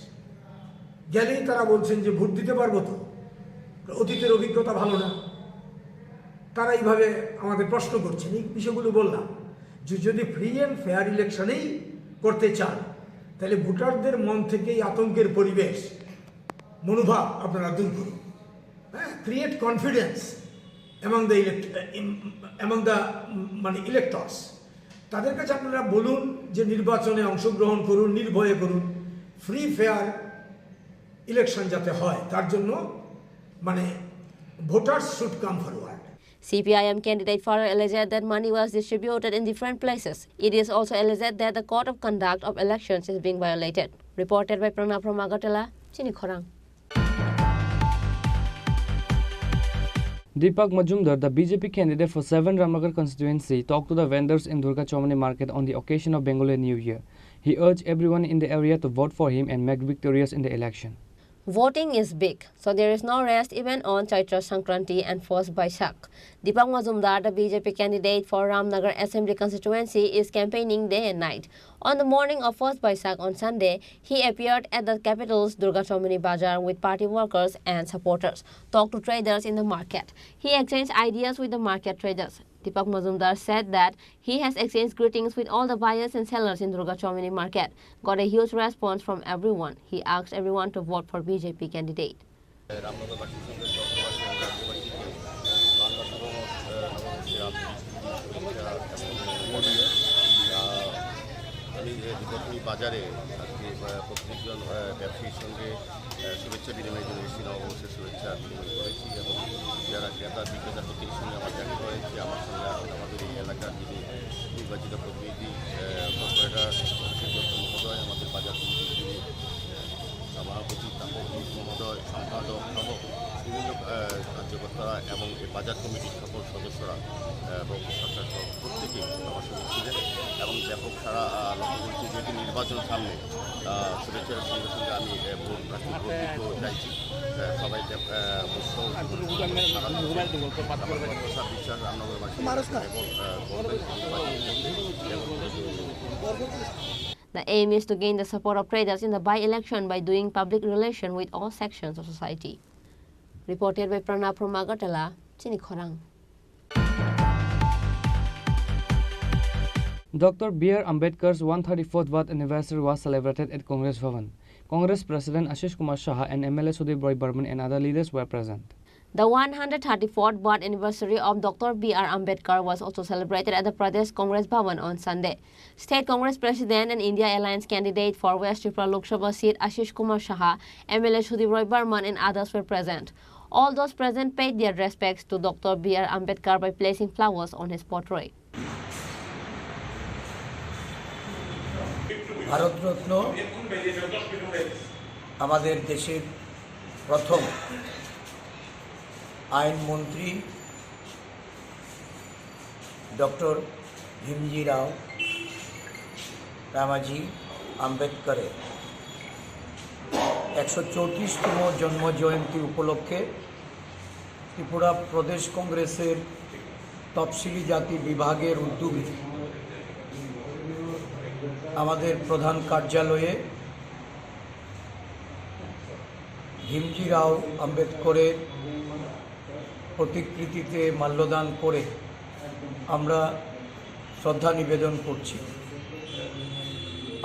গেলেই তারা বলছেন যে ভোট দিতে পারবো তো, অতীতের অভিজ্ঞতা ভালো না। তারা এইভাবে আমাদের প্রশ্ন করছেন। এই বিষয়গুলো বললাম যে যদি ফ্রি অ্যান্ড ফেয়ার ইলেকশনেই করতে চান, তাহলে ভোটারদের মন থেকেই আতঙ্কের পরিবেশ, মনোভাব আপনারা দূর করুন। হ্যাঁ, ক্রিয়েট কনফিডেন্স অ্যামং দ্য মানে ইলেক্টর্স। তাদের কাছে আপনারা বলুন যে নির্বাচনে অংশগ্রহণ করুন, নির্ভয়ে করুন, ফ্রি ফেয়ার ইলেকশন যাতে হয়, তার জন্য মানে voters should come forward. CPIM candidate further alleged that money was distributed in different places. It is also alleged that the code of conduct of elections is being violated. Reported by Pranav from Agartala, Chini Khorang. Deepak Majumdar, the BJP candidate for 7 Ramnagar constituency, talked to the vendors in Durga Chomani market on the occasion of Bengali New Year. He urged everyone in the area to vote for him and make victorious in the election. Voting is big, so there is no rest even on Chaitra Sankranti and first Baishak. Deepak Majumdar, the BJP candidate for Ramnagar Assembly constituency, is campaigning day and night. On the morning of first Baishak on Sunday, he appeared at the capital's Durga Chomani Bazaar with party workers and supporters, talked to traders in the market. He exchanged ideas with the market traders. Deepak Majumdar said that he has exchanged greetings with all the buyers and sellers in Durga Chomani market. Got a huge response from everyone. He asked everyone to vote for BJP candidate. বাজারে আজকে প্রত্যেকজন ব্যবসায়ীর সঙ্গে শুভেচ্ছা বিনিময়ের জন্য এসেছি, নববর্ষের শুভেচ্ছা বিনিময় করেছি এবং যারা ক্রেতা বিক্রেতা প্রত্যেকের সঙ্গে আমার দেখা হয়েছে। আমার সঙ্গে আমাদের এই এলাকার যিনি নির্বাচিত প্রতিনিধি কর্পোরেটর মহোদয়, আমাদের বাজার কমিটির যিনি সভাপতি তাপক মহোদয়, সম্পাদক সহ বিভিন্ন কার্যকর্তারা এবং এই বাজার কমিটির সকল সদস্যরা এবং সরকার সহ প্রত্যেকেই আমার সঙ্গে ছিলেন এবং ব্যাপক সারা লক্ষ্য করছি। যেহেতু নির্বাচন সামনে, শুভেচ্ছার সঙ্গে সঙ্গে আমি ভোট দিতে চাইছি সবাই বিশ্বাস রামনগরবাসী The aim is to gain the support of traders in the by-election by doing public relations with all sections of society. Reported by Pranab from Agartala, Chinikhorang. Dr. B.R. Ambedkar's 134th birth anniversary was celebrated at Congress Bhavan. Congress President Ashish Kumar Saha and MLA Sudhir Roy Burman and other leaders were present. The 134th birth anniversary of Dr. B.R. Ambedkar was also celebrated at the Pradesh Congress Bhavan on Sunday. State Congress President and India Alliance candidate for West Tripura Lok Sabha seat Ashish Kumar Saha, MLA Sudhir Roy Burman and others were present. All those present paid their respects to Dr. B.R. Ambedkar by placing flowers on his portrait. Bharat Ratna আমাদের দেশের প্রথম আইনমন্ত্রী doctor ভীমজি রাও রামাজি আম্বেদকরের 134তম জন্মজয়ন্তী উপলক্ষে ত্রিপুরা প্রদেশ কংগ্রেসের তফসিলি জাতি বিভাগের উদ্যোগে আমাদের প্রধান কার্যালয়ে ভীমজি রাও আম্বেদকরের প্রতিকৃতিতে মাল্যদান করে আমরা শ্রদ্ধা নিবেদন করছি।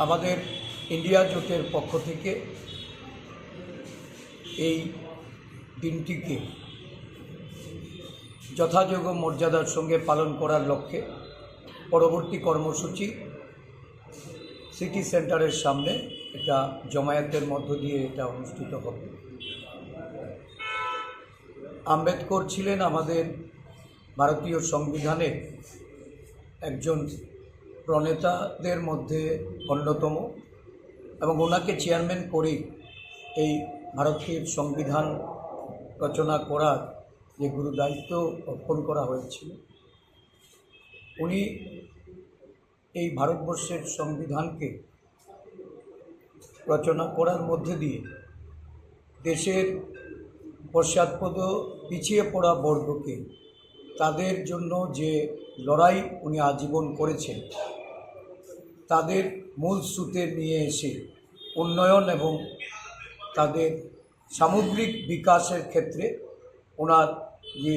আমাদের ইন্ডিয়া জোটের পক্ষ থেকে এই দিনটিকে যথাযোগ্য মর্যাদার সঙ্গে পালন করার লক্ষ্যে পরবর্তী কর্মসূচি সিটি সেন্টারের সামনে এটা জমায়েতের মধ্য দিয়ে এটা অনুষ্ঠিত হবে। আম্বেদকর ছিলেন আমাদের ভারতীয় সংবিধানের একজন প্রণেতাদের মধ্যে অন্যতম এবং ওনাকে চেয়ারম্যান করেই এই ভারতীয় সংবিধান রচনা করার যে গুরু দায়িত্ব অর্পণ করা হয়েছিল। উনি এই ভারতবর্ষের সংবিধানকে রচনা করার মধ্যে দিয়ে দেশের পশ্চাৎপদ পিছিয়ে পড়া বর্গকে তাদের জন্য যে লড়াই উনি আজীবন করেছেন তাদের মূল স্রোতে নিয়ে এসে উন্নয়ন এবং তাদের সামগ্রিক বিকাশের ক্ষেত্রে ওনার যে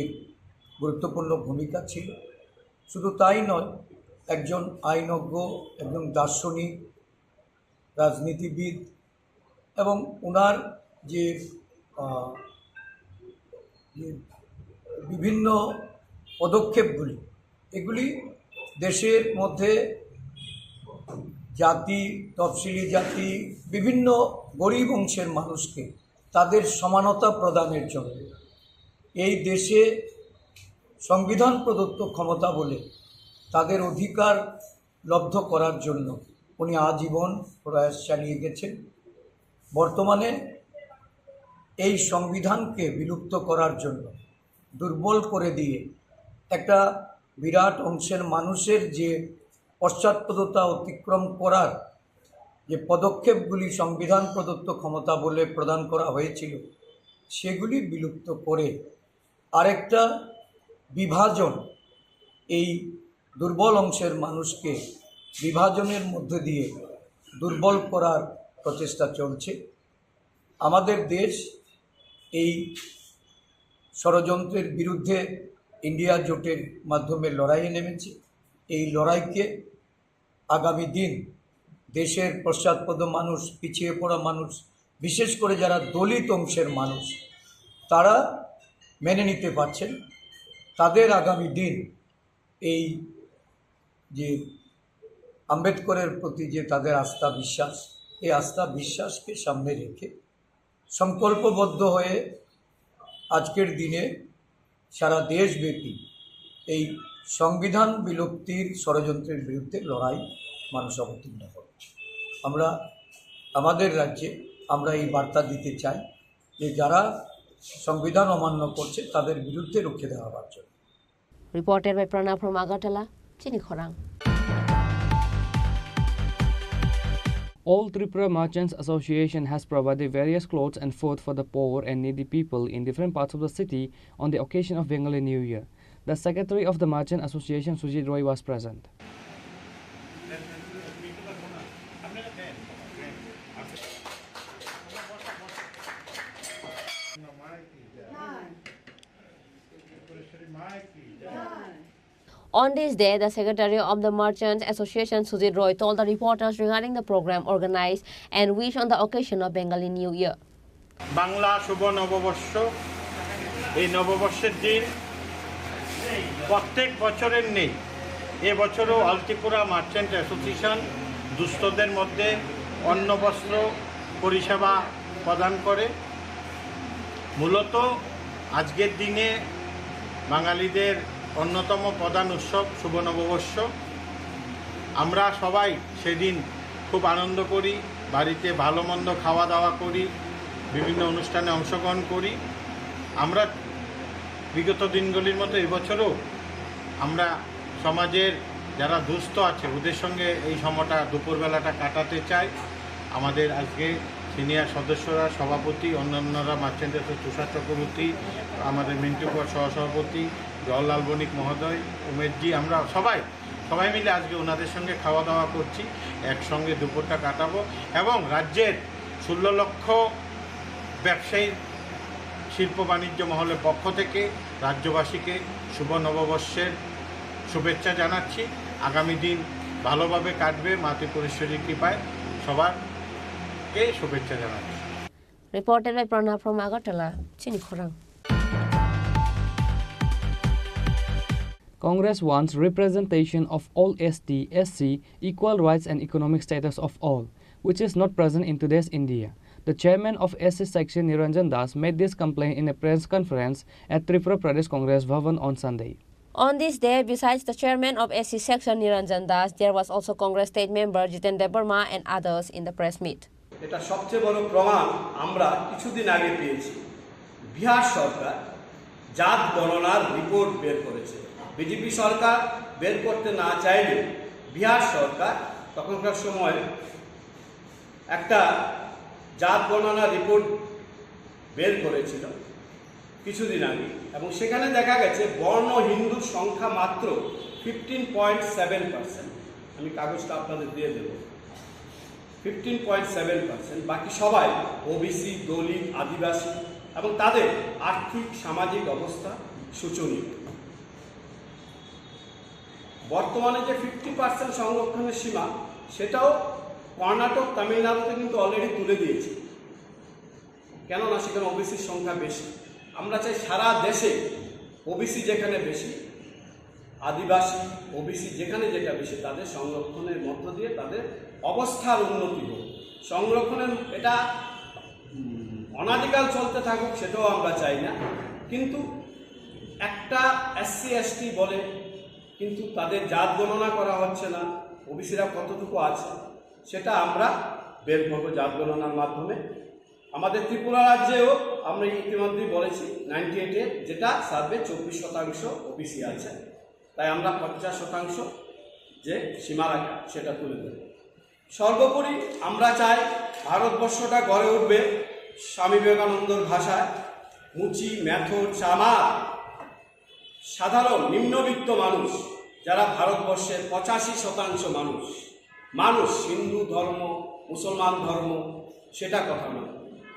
গুরুত্বপূর্ণ ভূমিকা ছিল। শুধু তাই নয়, একজন আইনজ্ঞ, একজন দার্শনিক, রাজনীতিবিদ এবং ওনার যে বিভিন্ন পদক্ষেপগুলি এগুলি দেশের মধ্যে জাতি, তফসিলি জাতি, বিভিন্ন গরিব অংশের মানুষকে তাদের সমানতা প্রদানের জন্য এই দেশে সংবিধান প্রদত্ত ক্ষমতা বলে তাদের অধিকার লব্ধ করার জন্য উনি আজীবন প্রয়াস চালিয়ে গেছেন। বর্তমানে এই সংবিধানকে বিলুপ্ত করার জন্য, দুর্বল করে দিয়ে একটা বিরাট অংশের মানুষের যে পশ্চাৎপদতা অতিক্রম করার যে পদক্ষেপগুলি সংবিধান প্রদত্ত ক্ষমতা বলে প্রদান করা হয়েছিল সেগুলি বিলুপ্ত করে আরেকটা বিভাজন, এই দুর্বল অংশের মানুষকে বিভাজনের মধ্যে দিয়ে দুর্বল করার প্রচেষ্টা চলছে। আমাদের দেশ এই ষড়যন্ত্রের বিরুদ্ধে ইন্ডিয়া জোটের মাধ্যমে লড়াইয়ে নেমেছে। এই লড়াইকে আগামী দিন দেশের পশ্চাৎপদ মানুষ, পিছিয়ে পড়া মানুষ, বিশেষ করে যারা দলিত অংশের মানুষ তারা মেনে নিতে পারছেন। তাদের আগামী দিন এই যে আম্বেদকরের প্রতি যে তাদের আস্থা বিশ্বাস, এই আস্থা বিশ্বাসকে সামনে রেখে সংকল্পবদ্ধ হয়ে আজকের দিনে সারা দেশব্যাপী এই সংবিধান বিলুপ্তির ষড়যন্ত্রের বিরুদ্ধে লড়াই মানুষ অবতীর্ণ করে। আমরা আমাদের রাজ্যে আমরা এই বার্তা দিতে চাই যে যারা সংবিধান অমান্য করছে তাদের বিরুদ্ধে রুখে দেওয়ার জন্য। Reported by Pranab from Agartala, Chinikhorang. All Tripura Merchants Association has provided various clothes and food for the poor and needy people in different parts of the city on the occasion of Bengali New Year. The secretary of the Merchant Association, Sujit Roy, was present. On this day, the secretary of the Merchants Association, Sujit Roy, told the reporters regarding the program organized and wished on the occasion of Bengali New Year. Bangla শুভ নববর্ষ, এই নববর্ষের দিন প্রত্যেক বছরের নেই, এ বছরও all Tripura merchant association দুস্থদের মধ্যে অন্ন বস্ত্র পরিষেবা প্রদান করে। মূলত আজকের দিনে বাঙালিদের অন্যতম প্রধান উৎসব শুভ নববর্ষ। আমরা সবাই সেদিন খুব আনন্দ করি, বাড়িতে ভালো মন্দ খাওয়া দাওয়া করি, বিভিন্ন অনুষ্ঠানে অংশগ্রহণ করি। আমরা বিগত দিনগুলির মতো এবছরও আমরা সমাজের যারা দুস্থ আছে ওদের সঙ্গে এই সময়টা দুপুরবেলাটা কাটাতে চাই। আমাদের আজকে সিনিয়র সদস্যরা, সভাপতি, অন্যান্যরা, মার্চেন্টের তুষার চক্রবর্তী, আমাদের মিন্টুকর সহসভাপতি, জওহরলাল বণিক মহোদয়, উমেশজি, আমরা সবাই মিলে আজকে ওনাদের সঙ্গে খাওয়া দাওয়া করছি, একসঙ্গে দুপুরটা কাটাবো এবং রাজ্যের 16 লক্ষ ব্যবসায়ী শিল্প বাণিজ্য মহলের পক্ষ থেকে রাজ্যবাসীকে শুভ নববর্ষের শুভেচ্ছা জানাচ্ছি। আগামী দিন ভালোভাবে কাটবে, মা ত্রিপুরেশ্বরীর কৃপায় সবারকে শুভেচ্ছা জানাচ্ছি। Reported by Pranav from Agartala, Chini Khorang. Congress wants representation of all ST, SC, equal rights and economic status of all, which is not present in today's India. The chairman of SC section, Niranjan Das, made this complaint in a press conference at Tripura Pradesh Congress Bhavan on Sunday. On this day, besides the chairman of SC section, Niranjan Das, there was also Congress state member Jitendra Burma and others in the press meet. এটা সবচেয়ে বড় প্রমাণ আমরা কিছুদিন আগে পেয়েছি। বিহার সরকার জাত গণনার রিপোর্ট বের করেছে। বিজেপি সরকার বের করতে না চাইলে বিহার সরকার তখনকার সময় একটা জাত গণনা রিপোর্ট বের করেছিল কিছুদিন আগে, এবং সেখানে দেখা গেছে বর্ণ হিন্দুর সংখ্যা মাত্র 15.7%। আমি কাগজটা আপনাদের দিয়ে দেব। 15.7%, বাকি সবাই ওবিসি, দলিত, আদিবাসী এবং তাদের আর্থিক সামাজিক অবস্থা শোচনীয়। বর্তমানে যে 50% সংরক্ষণের সীমা, সেটাও কর্ণাটক, তামিলনাড়ুতে কিন্তু অলরেডি তুলে দিয়েছে, কেননা সেখানে ওবিসির সংখ্যা বেশি। আমরা চাই সারা দেশে ওবিসি যেখানে বেশি, আদিবাসী, ওবিসি যেখানে যেটা বেশি, তাদের সংরক্ষণের মধ্য দিয়ে তাদের অবস্থার উন্নতি হোক। সংরক্ষণের এটা অনাদিকাল চলতে থাকুক, সেটাও আমরা চাই না, কিন্তু একটা SC ST বলে কিন্তু তাদের জাত গণনা করা হচ্ছে না, ওবিসিরা কতটুকু আছে সেটা আমরা বের করব জাত গণনার মাধ্যমে। আমাদের ত্রিপুরা রাজ্যেও আমরা ইতিমধ্যেই বলেছি 98-এ যেটা সার্ভে 24% ওবিসি আছে, তাই আমরা 50% যে সীমারেখা সেটা তুলে দেব। সর্বোপরি আমরা চাই ভারতবর্ষটা গড়ে উঠবে স্বামী বিবেকানন্দর ভাষায়, মুচি, মেথর, চামার, সাধারণ নিম্নবিত্ত মানুষ যারা ভারতবর্ষের 85% মানুষ হিন্দু ধর্ম, মুসলমান ধর্ম সেটা কথা নয়,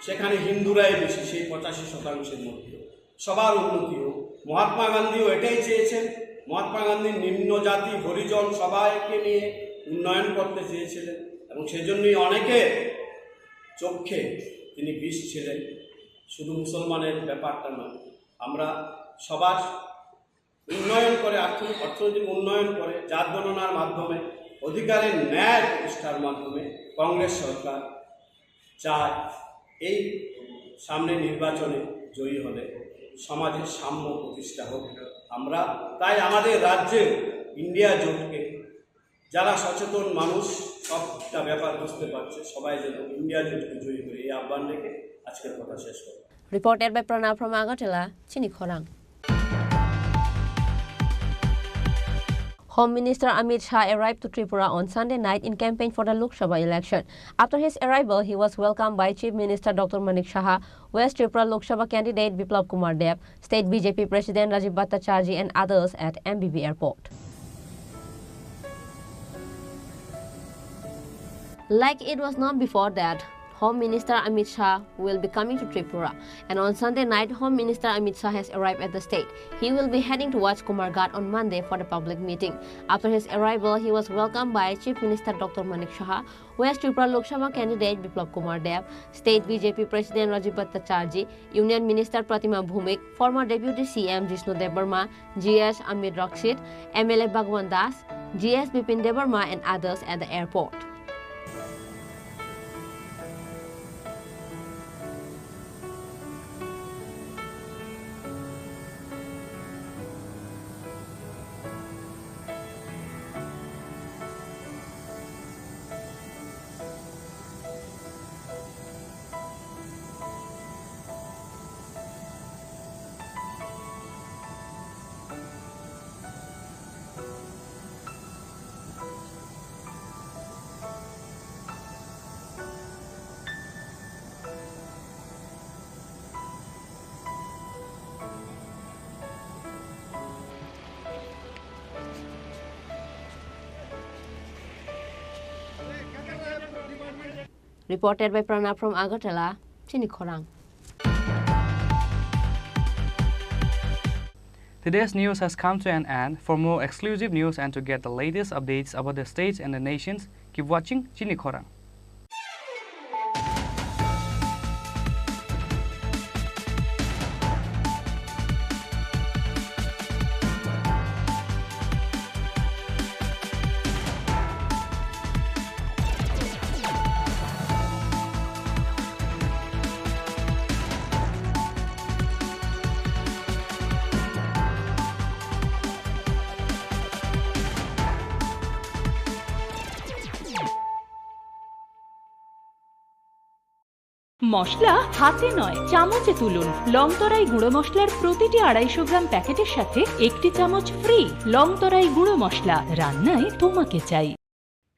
সেখানে হিন্দুরাই বেশি, সেই 85%-এর মধ্যে সবার উন্নতি হোক। মহাত্মা গান্ধীও এটাই চেয়েছেন। মহাত্মা গান্ধী নিম্ন জাতি, হরিজন সবাইকে নিয়ে উন্নয়ন করতে চেয়েছিলেন, এবং সেজন্যই অনেকের চোখে তিনি বিষ ছিলেন। শুধু মুসলমানের ব্যাপারটা নয়, আমরা সবার উন্নয়ন করে, অর্থনৈতিক উন্নয়ন করে, জাত গণনার মাধ্যমে, অধিকারের ন্যায় প্রতিষ্ঠার মাধ্যমে কংগ্রেস সরকার চায় এই সামনে নির্বাচনে জয়ী হলে সমাজের সাম্য প্রতিষ্ঠা হোক। আমরা তাই আমাদের রাজ্যে ইন্ডিয়া জোটকে যারা সচেতন মানুষ সবটা ব্যাপার বুঝতে পারছে, সবাই যেন ইন্ডিয়া জোটকে জয়ী করে এই আহ্বান রেখে আজকের কথা শেষ করব। Reported by Pranav from Agartala, Chini Khorang. Home Minister Amit Shah arrived to Tripura on Sunday night in campaign for the Lok Sabha election. After his arrival, he was welcomed by Chief Minister Dr. Manik Saha, West Tripura Lok Sabha candidate Biplab Kumar Deb, State BJP President Rajiv Bhattacharjee and others at MBB Airport. Like it was not before that, Home Minister Amit Shah will be coming to Tripura, and on Sunday night, Home Minister Amit Shah has arrived at the state. He will be heading towards Kumarghat on Monday for the public meeting. After his arrival, he was welcomed by Chief Minister Dr. Manik Saha, West Tripura Lok Sabha candidate Biplab Kumar Deb, State BJP President Rajiv Bhattacharjee, Union Minister Pratima Bhumik, former Deputy CM Jishnu Debarma, GS Amir Rakshit, MLA Bhagwan Das, GS Bipin Debarma and others at the airport. Reported by Pranab from Agartala, Chinikhorang. Today's news has come to an end. For more exclusive news and to get the latest updates about the states and the nations, keep watching Chinikhorang. মশলা হাতে নয় চামচে তুলুন। লংতরাই গুঁড়ো মশলার প্রতিটি 250 গ্রাম প্যাকেটের সাথে একটি চামচ ফ্রি। লংতরাই গুঁড়ো মশলা, রান্নায় তোমাকে চাই।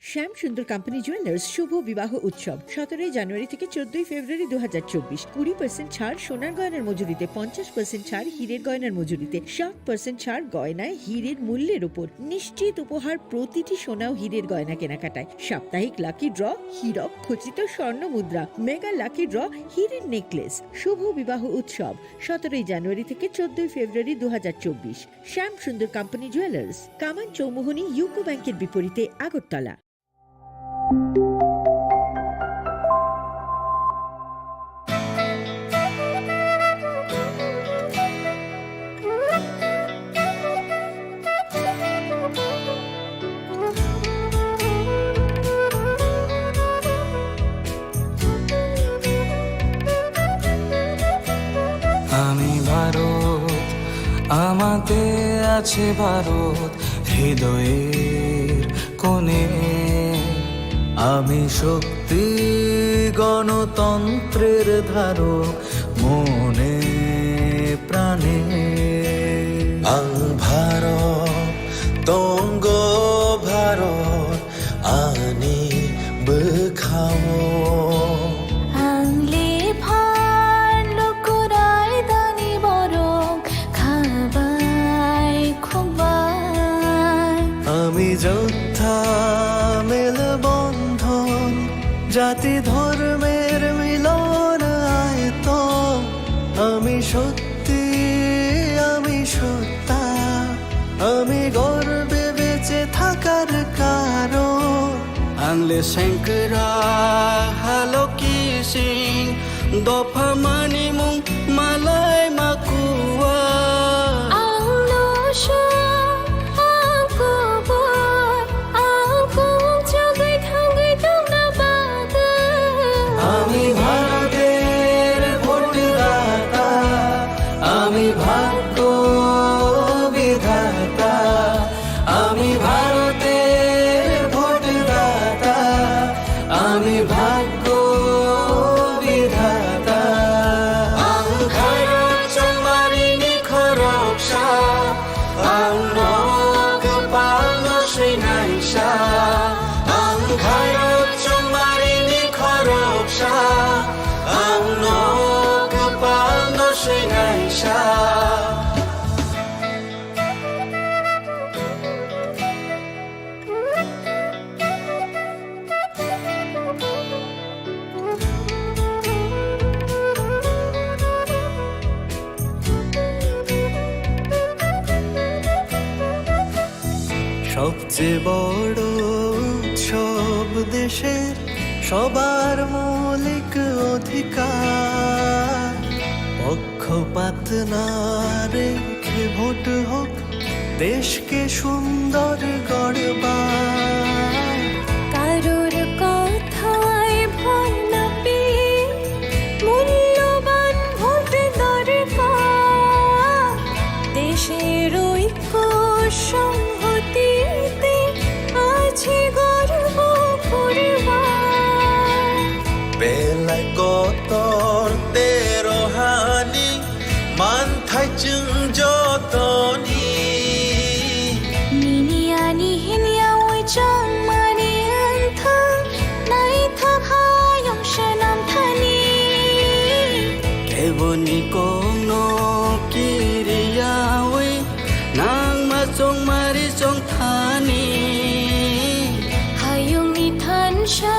শ্যাম সুন্দর কোম্পানি জুয়েলার্স শুভ বিবাহ উৎসব 17 জানুয়ারি থেকে 14 ফেব্রুয়ারি 2024। 20% ছাড় সোনার গয়নার মজুরিতে, 50% ছাড় হীরের গয়নার মজুরিতে, 60% ছাড় গয়নায় হীরের মূল্যের উপর, নিশ্চিত উপহার প্রতিটি সোনা ও হীরের গয়না কেনাকাটায়, সাপ্তাহিক লাকি ড্র, হীরক খচিত স্বর্ণ মুদ্রা, মেগা লাকি ড্র, হীরের নেকলেস। শুভ বিবাহ উৎসব 17 জানুয়ারি থেকে 14 ফেব্রুয়ারি 2024। শ্যাম সুন্দর কোম্পানি জুয়েলার্স, কামান চৌমুহনী ইউকো ব্যাংকের বিপরীতে, আগরতলা। আমি ভারত, আমাতে আছে ভারত হৃদয়ের কোণে। আমি শক্তি গণতন্ত্রের ধারক মনে প্রাণে। ভারত তঙ্গ ভারত আনি বখাও আংলে ভার লোকরাই দানি বরং খাবাই খুবাই। আমি যোদ্ধা মেলবন্ধন, জাতি ধর্মের মিলন আয়তন। আমি সত্যি, আমি সত্তা, আমি গর্বে বেঁচে থাকার কারণ। আনলে শঙ্করা হালো কি সিং, দফা মানি মুং মালাই মাকুয়া। আমি ভারতের ভোটদাতা, আমি ভাগ্য বিধাতা। আমি ভারতের ভোটদাতা, আমি ভাগ্য বিধাতা। সবচেয়ে বড় উৎসব দেশের সবার মৌলিক অধিকার পক্ষপাত না রেখে ভোট হোক দেশকে সুন্দর গড়বার কারোর কথায় ভয় না পেয়ে মূল্যবান ভোট দরকার দেশের ঐক্য সংহতিতে আছে গর্ব করবার বেলায় কতর তেরোহানি মান থাইচুং যতনি নিনিয়ানি হিনিয়া ওই চং মানি আন্থাং নাই থাকায়ং সনাম থানি কেবনি কোনো কিরিয়া ওই নাং মা চং মারি চং থানি হায়ং নি থান সা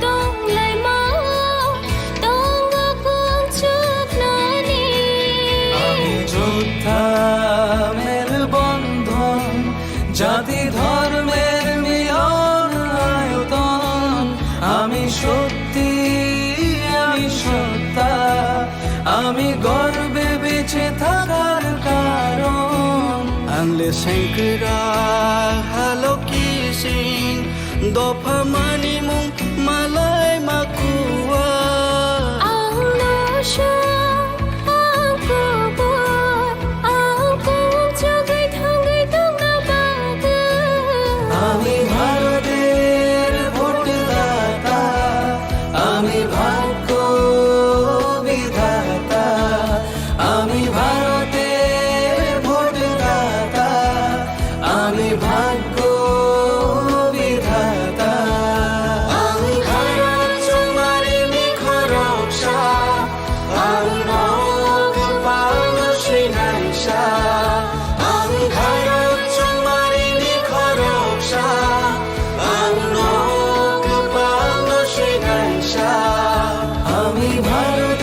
দং লাই মা দং গকং চুক নানি আমি যোদ্ধা মের বন্ধন জাতি ধর্মের মিলন আয়তন আমি সত্যি আমি সত্তা আমি গর্বে বেঁচে থাকার কারণ আনলে শঙ্করা হ্যালো কি সিং দফা মানি মুং মালাই মাকুয়া আং নশা আং কবর আং কং চুগাই থাঙ্গাই দং না বাগা আমি ভারতের ভোটদাতা আমি ভাগ্য বিধাতা আমি ভারতের ভোটদাতা আমি ভাগ্য বিধাতা আমি ভারত তোমারি নিখরকশা আমি নগ পাল শ্রীনাইশা আমি ভারত তোমারি নিখরকশা আমি নগ পাল শ্রীনাইশা আমি ভারত